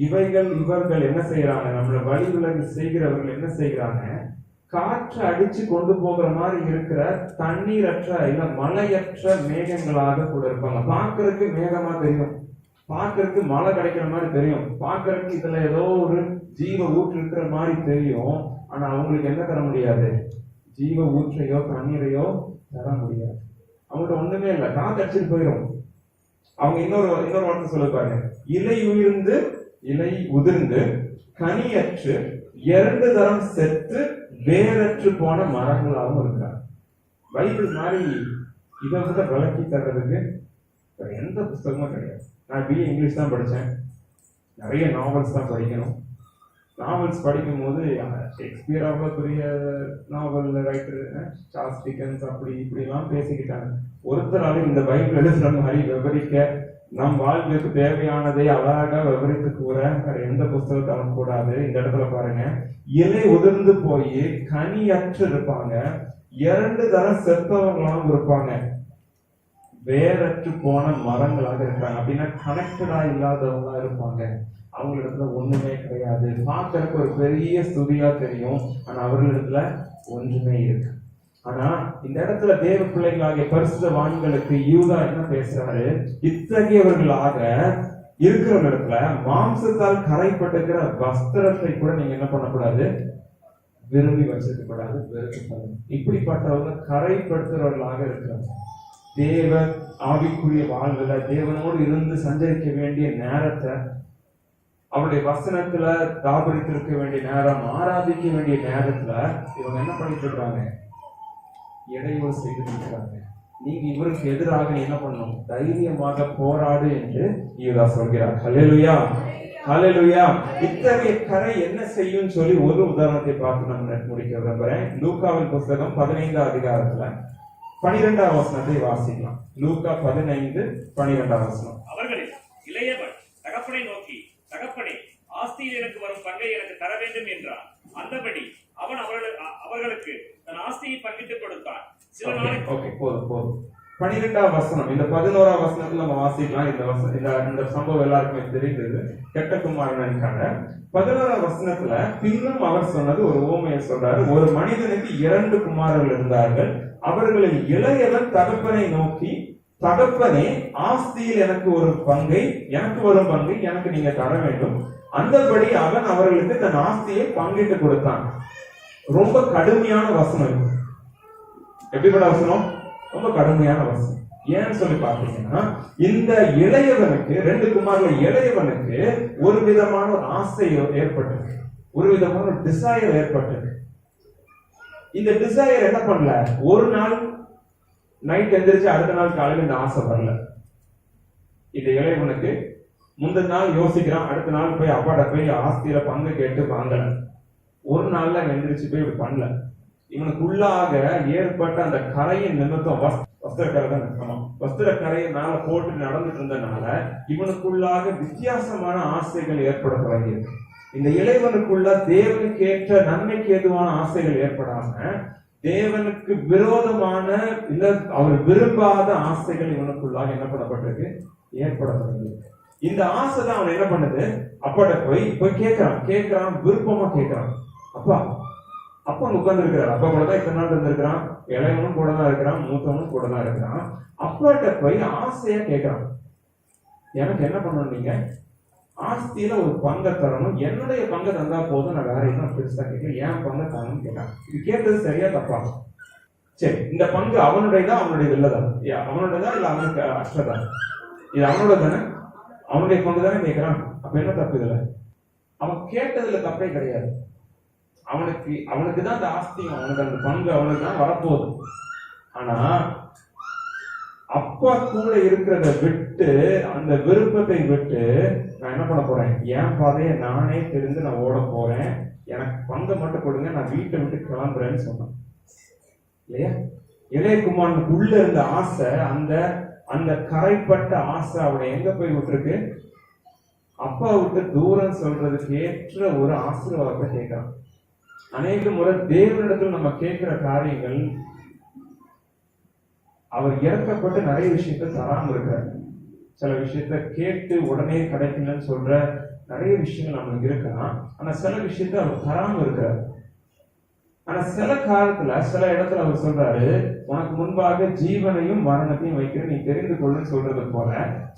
இவர்கள் என்ன செய்யறாங்க, நம்மள வழி விலகு செய்கிறவர்கள் என்ன செய்யறாங்க, காற்று அடிச்சு கொண்டு போகிற மாதிரி இருக்கிற தண்ணீரற்ற இல்ல மழையற்ற மேகங்களாக கூட இருப்பாங்க. பார்க்கறதுக்கு மேகமா தெரியும், பார்க்கறதுக்கு மழை கிடைக்கிற மாதிரி தெரியும், பார்க்கறதுக்கு இதுல ஏதோ ஒரு ஜீவ ஊற்று இருக்கிற மாதிரி தெரியும். ஆனா அவங்களுக்கு என்ன தர முடியாது, ஜீவ ஊற்றையோ தண்ணீரையோ தர முடியாது. அவங்கள்ட்ட ஒண்ணுமே இல்லை, காத்து அடிச்சுட்டு போயிடும். அவங்க இன்னொரு வார்த்தை சொல்லிருப்பாங்க, இலை உதிர்ந்து கனியற்று 2 தரம் செத்து வேறற்று போன மரங்களாகவும் இருக்கிறார். பைபிள் மாதிரி இதை விட விளக்கி தர்றதுக்கு எந்த புத்தகமும் கிடையாது. நான் பிஏ இங்கிலீஷ் தான் படித்தேன், நிறைய நாவல்ஸ் தான் படிக்கணும். நாவல்ஸ் படிக்கும் போது ஷேக்ஸ்பியர் அவ்வளோ பெரிய நாவல் ரைட்டர், சார்ல்ஸ் டிக்கன்ஸ் அப்படி இப்படிலாம் பேசிக்கிட்டாங்க. ஒருத்தராலும் இந்த பைபிள் எழுதுற மாதிரி விவரிக்க, நம் வாழ்வுக்கு தேவையானதை அழகாக விவரித்து கூற வேற எந்த புத்தகத்தாலும் கூடாது. இந்த இடத்துல பாருங்க, இலை உதிர்ந்து போய் கனியற்று இருப்பாங்க, 2 தரம் செத்தவங்களாம் இருப்பாங்க, வேறற்று போன மரங்களாக இருக்கிறாங்க. அப்படின்னா கனெக்டடா இல்லாதவங்களா இருப்பாங்க. அவங்களிடத்துல ஒண்ணுமே கிடையாது. பார்க்கறதுக்கு ஒரு பெரிய ஸ்துதியா தெரியும், ஆனா அவர்களிடத்துல ஒன்றுமே இருக்கு. ஆனா இந்த இடத்துல தேவ பிள்ளைகளாகிய பரிசுத்தவான்களுக்கு யூதா என்ன பேசுறாரு, இத்தகையவர்களாக இருக்கிற இடத்துல மாம்சத்தால் கரைப்பட்டிருக்கிற வஸ்திரத்தை கூட நீங்க என்ன பண்ணக்கூடாது, விரும்பி வச்சிருக்க கூடாது, வெறுக்கப்படணும். இப்படிப்பட்டவங்க கரைப்படுத்துறவர்களாக இருக்கிறாங்க. தேவ ஆவிக்குரிய வாழ்வுல தேவனோடு இருந்து சஞ்சரிக்க வேண்டிய நேரத்தை, அவருடைய வசனத்துல தாபரித்திருக்க வேண்டிய நேரம், ஆராதிக்க வேண்டிய நேரத்துல இவங்க என்ன பண்ணிட்டு இருக்காங்க, இடையூறு செய்துட்டு இருக்காங்க. நீங்க இவருக்கு எதிராக என்ன பண்ணணும், தைரியமாக போராடு என்று யூதா சொல்கிறார். ஹல்லேலூயா, ஹல்லேலூயா. இத்தகைய கரை என்ன செய்யும் சொல்லி ஒரு உதாரணத்தை பார்த்து நம்ம முடிக்க விரும்புறேன். லூக்காவின் புஸ்தகம் 15ஆம் அதிகாரத்துல 12ஆம் வசனத்தை வாசிக்கலாம். லூக்கா 15:12 வசனம். அவர்களில் இளையவன் தகப்பனை நோக்கி, தகப்பனே, ஆஸ்தியில் எனக்கு வரும் பங்கை எனக்கு தர வேண்டும் என்றான். அந்தபடி அவன் அவர்களுக்கு தன் ஆஸ்தியை பங்கிட்டு கொடுத்தான். சில நாளைக்கு போதும். 12ஆம் வசனம், இந்த 11ஆம் வசனத்துல நம்ம வாசிக்கலாம். இந்த சம்பவம் எல்லாருக்குமே தெரிந்தது, கெட்ட குமாரனுக்காக. 11ஆம் வசனத்துல பின்னும் அவர் சொன்னது ஒரு உவமையை சொல்றாரு. ஒரு மனிதனுக்கு 2 குமாரர்கள் இருந்தார்கள். அவர்களில் இளையவன் தகப்பனை நோக்கி, தகப்பனே, ஆஸ்தியில் எனக்கு வரும் பங்கை எனக்கு நீங்க தர வேண்டும். அந்தபடி அவன் அவர்களுக்கு தன் ஆஸ்தியை பங்கிட்டு கொடுத்தான். ரொம்ப கடுமையான வசனம். எப்படிப்பட்ட வசனம், ரொம்ப கடுமையான வசனம். ஏன்னு சொல்லி பாத்தீங்கன்னா, இந்த இளையவனுக்கு 2 குமாரர்கள் இளையவனுக்கு ஒரு விதமான ஒரு ஆசை ஏற்பட்டது, ஒரு விதமான ஒரு டிசைர் ஏற்பட்டது. இந்த டிசைர் என்ன பண்ணல, ஒரு நாள் நைட் எந்திரிச்சு அடுத்த நாள் காலையில் இந்த ஆசை வரல. இந்த இளையவனுக்கு முந்தின நாள் யோசிக்கிறான், அடுத்த நாள் போய் அப்பாட்ட போய் ஆஸ்தியில பங்கு கேட்டு வாங்கல. ஒரு நாள்ல எந்திரிச்சு போய் இப்படி பண்ணல. இவனுக்குள்ளாக ஏற்பட்ட அந்த கரையின் நிமித்தம், வஸ்திரக்கரை தான் இருக்கணும், வஸ்திரக்கரையை மேல போட்டு நடந்துட்டு இருந்தனால இவனுக்குள்ளாக வித்தியாசமான ஆசைகள் ஏற்பட தொடங்கியது. இந்த இளைவனுக்குள்ள தேவனுக்கு ஏற்ற நன்மைக்கு ஏதுவான ஆசைகள் ஏற்படாம தேவனுக்கு விரோதமான இல்ல அவர் விரும்பாத ஆசைகள் இவனுக்குள்ளாக என்ன பண்ணப்பட்டிருக்கு, ஏற்பட தொடங்கியிருக்கு. இந்த ஆசை தான் அவன் என்ன பண்ணுது, அப்பாட்ட போய் கேட்கிறான், விருப்பமா கேட்கிறான். அப்பா உட்கார்ந்து இருக்கிறார், அப்பா கூட தான் இத்தனை நாள் இருந்திருக்கிறான், இளையவனும் கூட தான் இருக்கிறான், மூத்தவனும் கூட தான் இருக்கிறான். அப்பாட்ட போய் ஆசையா கேட்கிறான், எனக்கு என்ன பண்ணணும், நீங்க ஆஸ்தியில ஒரு பங்கை தரணும், என்னுடைய பங்கை தந்தா போதும், நான் வேற எதுவும் பெருசா கேட்கல, ஏன் பங்கை தரணும்னு கேட்டான். இது கேட்டது சரியா தப்பா? சரி, இந்த பங்கு அவனுடையதான், அவனுடைய இல்லதான், அவனுடையதான் இல்ல அவனுக்கு அற்றதான், இது அவனோட தானே, அவனுடைய பங்கு தானே கேட்கிறான். அப்ப என்ன தப்பு இதுல? அவன் கேட்டதுல தப்பே கிடையாது. அவனுக்கு தான் அந்த ஆஸ்தியும், அவனுக்கு அந்த பங்கு அவனுக்கு தான் வரப்போகுது. ஆனா அப்பா கூட இருக்கிறத விட்டு, அந்த விருப்பத்தை விட்டு, நான் என்ன பண்ண போறேன், என் பாதையை நானே தெரிந்து நான் ஓட போறேன், எனக்கு பங்கை மட்டும் கொடுங்க, நான் வீட்டை விட்டு கிளம்புறேன்னு சொன்னான் இல்லையா? இளையகுமாரனுக்கு உள்ள இருந்த ஆசை, அந்த கரைப்பட்ட ஆசை அவனை எங்க போய் விட்டுருக்கு, அப்பா விட்டு தூரம் சொல்றதுக்கு ஏற்ற ஒரு ஆசீர்வாதத்தை கேட்கிறான். அநேக முறை தேவனிடத்தில் நம்ம கேட்கிற காரியங்கள் அவர் இறக்கப்பட்டு நிறைய விஷயத்த தராம இருக்காரு. சில விஷயத்த கேட்டு உடனே கிடைக்கலன்னு சொல்ற நிறைய விஷயங்கள் நம்மளுக்கு இருக்கலாம். ஆனா சில விஷயத்த அவர் தராம இருக்காரு. ஆனா சில காலத்துல சில இடத்துல அவர் சொல்றாரு, உனக்கு முன்பாக ஜீவனையும் மரணத்தையும் வைக்கிற நீ தெரிந்து கொள்ளுன்னு சொல்றது போல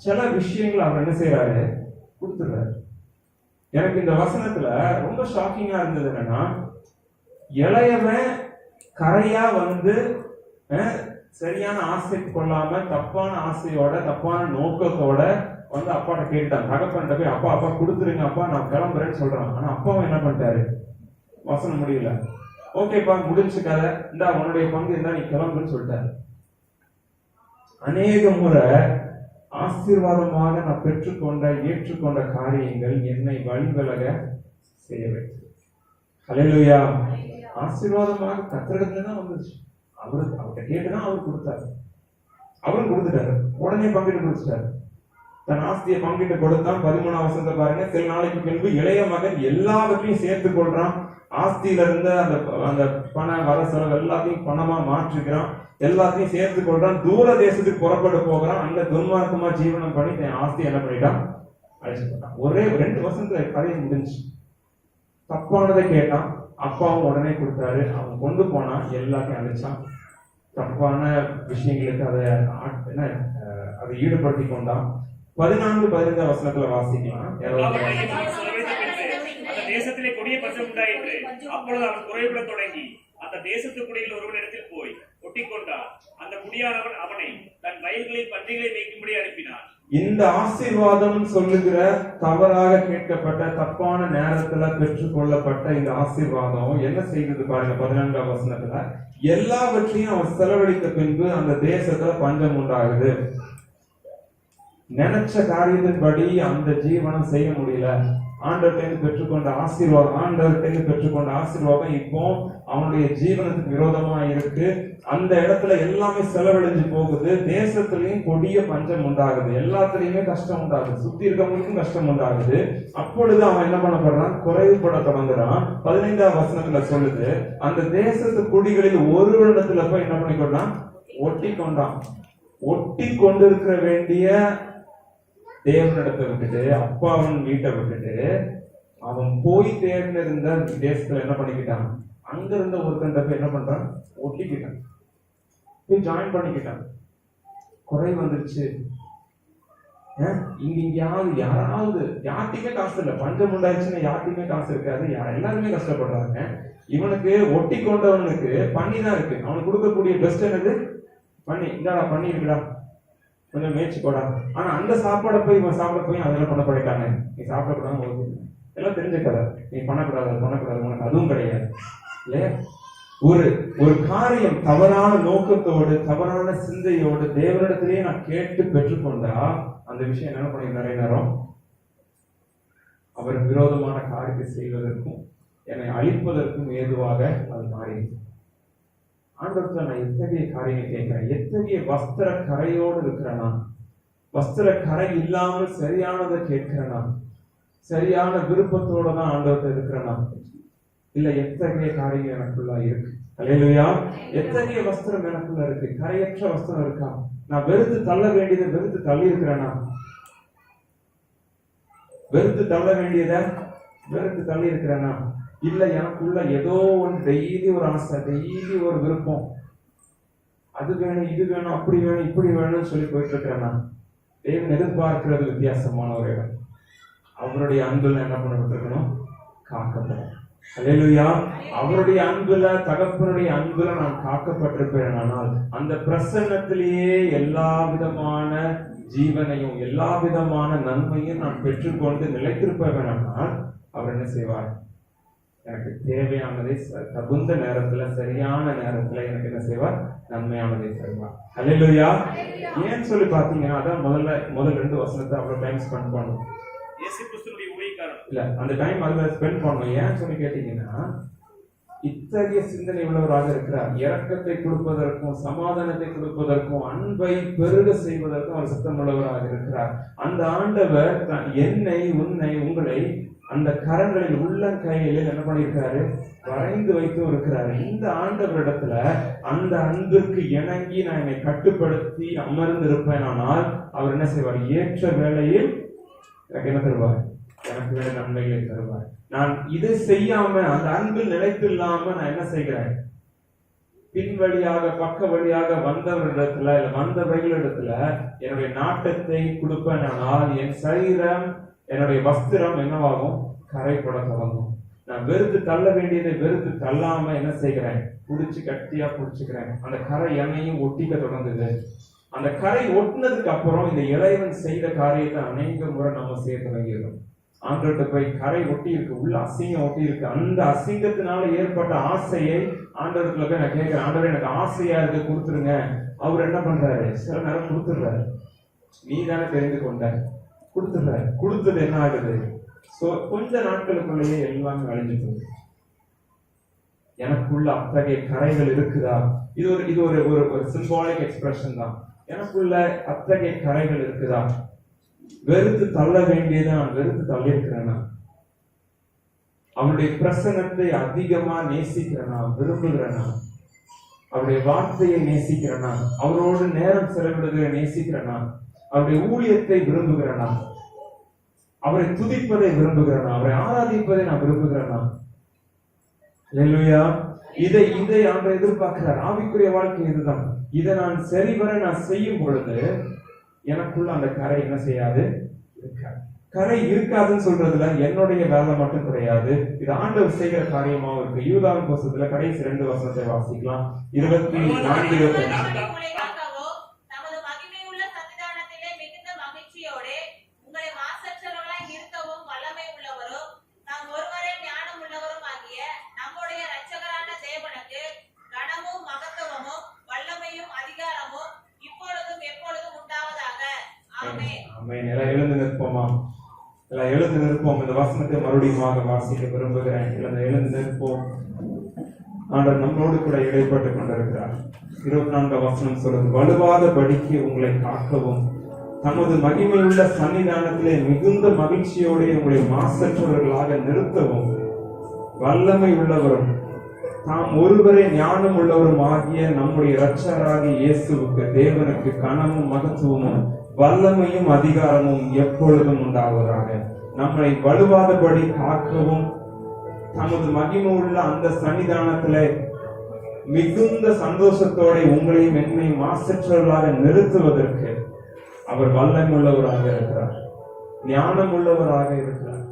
சில விஷயங்கள் அவர் என்ன செய்யறாரு, கொடுத்துறாரு. எனக்கு இந்த வசனத்துல ரொம்ப ஷாக்கிங்கா இருந்தது என்னன்னா, இளையவன் கரையா வந்து சரியான ஆசை கொள்ளாம தப்பான ஆசையோட தப்பான நோக்கத்தோட வந்து அப்பாட்ட கேட்டான். தகப்பன்ட்ட போய் அப்பா அப்பா கொடுத்துருங்க அப்பா நான் கிளம்புறேன்னு சொல்றான். ஆனா அப்பாவும் என்ன பண்ணிட்டாரு, வசனம் முடியல, ஓகேப்பா முடிஞ்சு கதை, இந்தா உன்னுடைய பங்கு இருந்தா நீ கிளம்புன்னு சொல்லிட்டாரு. அநேக முறை ஆசீர்வாதமாக நான் பெற்றுக்கொண்ட ஏற்றுக்கொண்ட காரியங்கள் என்னை வழிவிலக செய்ய வைத்தது. ஹல்லேலூயா. ஆசீர்வாதமாக கர்த்தரிடத்துல தான் வந்துச்சு. அவர்கிட்ட கேட்டுதான் அவர் கொடுத்தாரு. அவரும் கொடுத்துட்டாரு, உடனே பங்கிட்டு கொடுத்துட்டாரு. தன் ஆஸ்தியை பங்கிட்டு கொடுத்தான். 13ஆம் வசனத்தை பாருங்க. சில நாளைக்கு பின்பு இளைய மகன் எல்லாவற்றையும் சேர்த்து கொள்றான். ஆஸ்தியில இருந்து அந்த பண வர செலவு எல்லாத்தையும் பணமா மாற்றுகிறான். எல்லாத்தையும் சேர்த்து கொள்றான். தூர தேசத்துக்கு புறப்பட்டு போகிறான். அங்க துன்மார்க்கமா ஜீவனம் பண்ணி தன் ஆஸ்தி என்ன பண்ணிட்டான், அழைச்சு போட்டான். ஒரே 2 வருஷத்துல கதையை முடிஞ்சு. தப்பானதை கேட்டான், அப்பாவும் உடனே கொடுத்தாரு. அவன் கொண்டு போனான், எல்லாத்தையும் அழைச்சான். தப்பான விஷயங்களுக்கு அதை ஈடுபடுத்தி கொண்டான். 14-15 வசனத்துல வாசிக்கலாம். அந்த தேசத்திலே கொடிய பஞ்சம் உண்டாயிற்று. அப்பொழுது அவன் குறைபட தொடங்கி அந்த தேசத்து குடியில் ஒருவனிடத்தில் போய் ஒட்டிக்கொண்டான். அந்த குடியானவன் அவனை தன் வயல்களில் பன்றிகளை மேய்க்கும்படி அனுப்பினான். இந்த ஆசீர்வாதம் சொல்லுகிற தவறாக கேட்கப்பட்ட தப்பான நேரத்துல பெற்றுக் கொள்ளப்பட்ட இந்த ஆசீர்வாதம் என்ன செய்தது பாருங்க. 14ஆம் வசனத்துல எல்லாவற்றையும் அவர் செலவழித்த பின்பு அந்த தேசத்துல பஞ்சம் உண்டாகுது. நினைச்ச காரியத்தின்படி அந்த ஜீவனம் செய்ய முடியல. ஆண்டவர்கிட்ட பெற்றுக்கொண்ட ஆசீர்வாதம் இப்போ அவனுடைய ஜீவனத்துக்கு விரோதமா இருக்கு. அந்த இடத்துல எல்லாமே செலவழிஞ்சு போகுது. தேசத்திலையும் கொடிய பஞ்சம் உண்டாகுது. எல்லாத்துலயுமே கஷ்டம் உண்டாகுது. சுத்தி இருக்கவங்களுக்கும் கஷ்டம் உண்டாகுது. அப்பொழுது அவன் என்ன பண்ணப்படுறான், குறைவுபட தொடங்குறான். 15ஆம் வசனத்துல சொல்லுது, அந்த தேசத்து குடிகளில் ஒரு இடத்துல போய் என்ன பண்ணிக்கொண்டான், ஒட்டி கொண்டான். ஒட்டி கொண்டிருக்கிற வேண்டிய தேவனிடத்தை விட்டுட்டு அப்பாவன் வீட்டை விட்டுட்டு அவன் போய் தேர்ந்திருந்த தேசத்துல என்ன பண்ணிக்கிட்டான், அங்க இருந்த ஒருத்தன் போய் என்ன பண்றான், ஒட்டிக்கிட்டான், போய் ஜாயின் பண்ணிக்கிட்டான். குறை வந்துருச்சு. இங்கேயாவது யாராவது யார்ட்டையுமே காசு இல்லை. பஞ்சம் உண்டாச்சுன்னா யார்ட்டையுமே காசு இருக்காது. எல்லாருமே கஷ்டப்படுறாங்க. இவனுக்கு ஒட்டி கொண்டவனுக்கு பண்ணி தான் இருக்கு. அவனுக்கு கொடுக்கக்கூடிய பெஸ்ட் என்னது, பண்ணி. இந்தாடா பண்ணி இருக்குடா, கொஞ்சம் முயற்சி போடா. ஆனா அந்த சாப்பாடை போய் இவன் சாப்பிட போய் அதெல்லாம் பண்ண போயிட்டாங்க. நீ சாப்பிடக்கூடாது, எல்லாம் தெரிஞ்ச கதை. நீ பண்ணக்கூடாது உனக்கு அதுவும் கிடையாது இல்லையா? ஒரு காரியம் தவறான நோக்கத்தோடு தவறான சிந்தையோடு தேவனிடத்திலேயே நான் கேட்டு பெற்றுக்கொண்டா அந்த விஷயம் என்ன பண்ணி நிறைய நேரம் அவர் விரோதமான காரியத்தை செய்வதற்கும் என்னை அழிப்பதற்கும் ஏதுவாக அது மாறி. ஆண்டவர்கிட்ட நான் எத்தகைய காரியங்கள் கேட்கிறேன், எத்தகைய வஸ்திர கரையோடு இருக்கிறேனா, வஸ்திர கரை இல்லாமல் சரியானதை கேட்கிறேனா, சரியான விருப்பத்தோட தான் ஆண்டவர்கிட்ட இருக்கிறேனா, இல்ல எத்தகைய காரியம் எனக்குள்ள இருக்கு. அல்லேலூயா. எத்தகைய வஸ்திரம் எனக்குள்ள இருக்கு, கரையற்ற வஸ்திரம் இருக்கா, நான் வெறுத்து தள்ள வேண்டியதை வெறுத்து தள்ளி இருக்கிறேனா, வெறுத்து தள்ள வேண்டியதை வெறுத்து தள்ளி இருக்கிறேனா, இல்ல எனக்குள்ள ஏதோ ஒன்று டெய்லி ஒரு ஆசை, டெய்லி ஒரு விருப்பம், அது வேணும் இது வேணும் அப்படி வேணும் இப்படி வேணும்னு சொல்லி போயிட்டு இருக்கிறேன்னா தேவன் எதிர்பார்க்கிறது வித்தியாசமான ஒரு இடம். அவருடைய அன்புல என்ன பண்ணப்பட்டிருக்கணும், காக்கப்படும். அல்லேலூயா. அவருடைய அன்புல, தகப்பனுடைய அன்புல நான் காக்கப்பட்டிருப்பேன். ஆனால் அந்த பிரசன்னத்திலேயே எல்லா விதமான ஜீவனையும் எல்லா விதமான நன்மையும் நான் பெற்றுக்கொண்டு நிலைத்திருப்பேன். ஆனால் அவர் என்ன செய்வார், எனக்கு தேவையானதை தகுந்த நேரத்துல சரியான நேரத்துல எனக்கு என்ன செய்வார், நன்மையானதை தருவார். அல்லேலூயா. ஏன்னு சொல்லி பாத்தீங்கன்னா அதான் முதல் 2 வசனத்தை அவ்வளவு டைம் ஸ்பெண்ட் பண்ணும். இயேசு கிறிஸ்துவினுடைய ஊழியக்காரன் இல்ல அந்த டைம் அதுல ஸ்பெண்ட் பண்ணணும். ஏன்னு சொல்லி கேட்டீங்கன்னா இத்தகைய சிந்தனை உள்ளவராக இருக்கிறார். இரக்கத்தை கொடுப்பதற்கும் சமாதானத்தை கொடுப்பதற்கும் அன்பை பெருக செய்வதற்கும் அவர் சித்தம் உள்ளவராக இருக்கிறார். அந்த ஆண்டவர் என்னை உன்னை உங்களை அந்த கரங்களில் உள்ளங்கையில் என்ன பண்ணியிருக்காரு, வரைந்து வைத்து இருக்கிறாரு. இந்த ஆண்டவரிடத்துல அந்த அன்பிற்கு இணங்கி நான் என்னை கட்டுப்படுத்தி அமர்ந்திருப்பேன். ஆனால் அவர் என்ன செய்வார், ஏற்ற வேளையில் எனக்கு என்ன தருவார், எனக்கு வேண்டிய நன்மைகளை தருவார். நான் இதை செய்யாம அந்த அன்பில் நிலைத்து இல்லாம நான் என்ன செய்கிறேன், பின் வழியாக பக்க வழியாக வந்தவரிடத்துல இல்ல வந்தவர்களிடத்துல என்னுடைய நாட்டத்தை கொடுப்பேன். ஆனால் என் சரீரம் என்னுடைய வஸ்திரம் என்னவாகும், கரைப்பட தொடங்கும். நான் வெறுத்து தள்ள வேண்டியதை வெறுத்து தள்ளாம என்ன செய்கிறேன், புடிச்சு கட்டியா புடிச்சுக்கிறேன். அந்த கரை என்னையும் ஒட்டிக்க தொடங்குது. அந்த கரை ஒட்டினதுக்கு அப்புறம் இந்த இறைவன் செய்த காரியத்தை அநேக முறை நம்ம செய்ய தொடங்கிடுறோம். ஆண்டவர்கிட்ட போய் கரை ஒட்டி இருக்கு, உள்ள அசிங்கம் ஒட்டி இருக்கு. அந்த அசிங்கத்தினால ஏற்பட்ட ஆசையை ஆண்டவர்கிட்ட போய் நான் கேட்கிறேன், ஆண்டவர் எனக்கு ஆசையா இருக்கு கொடுத்துருங்க. அவர் என்ன பண்றாரு, சில நேரம் கொடுத்துடுறாரு. நீ தானே தெரிந்து கொண்ட, கொடுத்துடுறாரு. கொடுத்தது என்ன ஆகுது, கொஞ்ச நாட்களுக்குள்ளேயே எல்லாமே அழிஞ்சு போகுது. எனக்குள்ள அத்தகைய கரைகள் இருக்குதா, இது ஒரு சிம்பாலிக் எக்ஸ்பிரஷன் தான். எனக்குள்ள அத்தகைய கரைகள் இருக்குதா, வெறுத்து தள்ள வேண்டியதை நான் வெறுத்து தள்ளியிருக்கிறேனா, அவருடைய பிரசன்னத்தை அதிகமா நேசிக்கிறேனா, விரும்புகிறேனா, அவருடைய வார்த்தையை நேசிக்கிறேனா, அவரோடு நேரம் செலவிடுகிற நேசிக்கிறேனா, அவருடைய ஊழியத்தை விரும்புகிறேனா, அவரை துதிப்பதை விரும்புகிறேனா, அவரை ஆராதிப்பதை நான் விரும்புகிறேனா? அல்லேலூயா. இதை ஆண்டவர் எதிர்பார்க்கிறார். ஆவிக்குரிய வாழ்க்கை இதுதான். இதை நான் சரிவர நான் செய்யும் பொழுது எனக்குள்ள அந்த கரை என்ன செய்யாது, இருக்காது. கரை இருக்காதுன்னு சொல்றதுல என்னுடைய வேலை மட்டும் கிடையாது, இது ஆண்டவர் செய்கிற காரியமாவும் இருக்கு. யூதாவின் புத்தகத்துல கடைசி 2 வசனத்தை வாசிக்கலாம். 24, 25. எழுந்து நிற்போமா? எழுந்து நிற்போம். இந்த வசனத்தை மறுபடியும் வாசிக்க விரும்புகிறேன். எழுந்து நிற்போம். ஆண்டவர் நம்மளோடு கூட இடைப்பட்டுக் கொண்டிருக்கிறார். 24 வசனம் சொல்லுது, வலுவாத படிக்கு உங்களை காக்கவும் தமது மகிமையுள்ள சன்னிதானத்திலே மிகுந்த மகிழ்ச்சியோட உங்களை மாசற்றவர்களாக நிறுத்தவும் வல்லமை உள்ளவரும் தாம் ஒருவரே ஞானம் உள்ளவரும் ஆகிய நம்முடைய இரட்சகராகிய இயேசுவுக்கு தேவனுக்கு கனமும் மகத்துவமும் வல்லமையும் அதிகாரமும் எப்பொழுதும் உண்டாவதாக. நம்மை வலுவாதபடி காக்கவும் தமது மகிமை உள்ள அந்த சன்னிதானத்திலே மிகுந்த சந்தோஷத்தோட உங்களையும் என்னையும் மாசற்றவர்களாக நிறுத்துவதற்கு அவர் வல்லமை உள்ளவராக இருக்கிறார், ஞானம் உள்ளவராக இருக்கிறார்.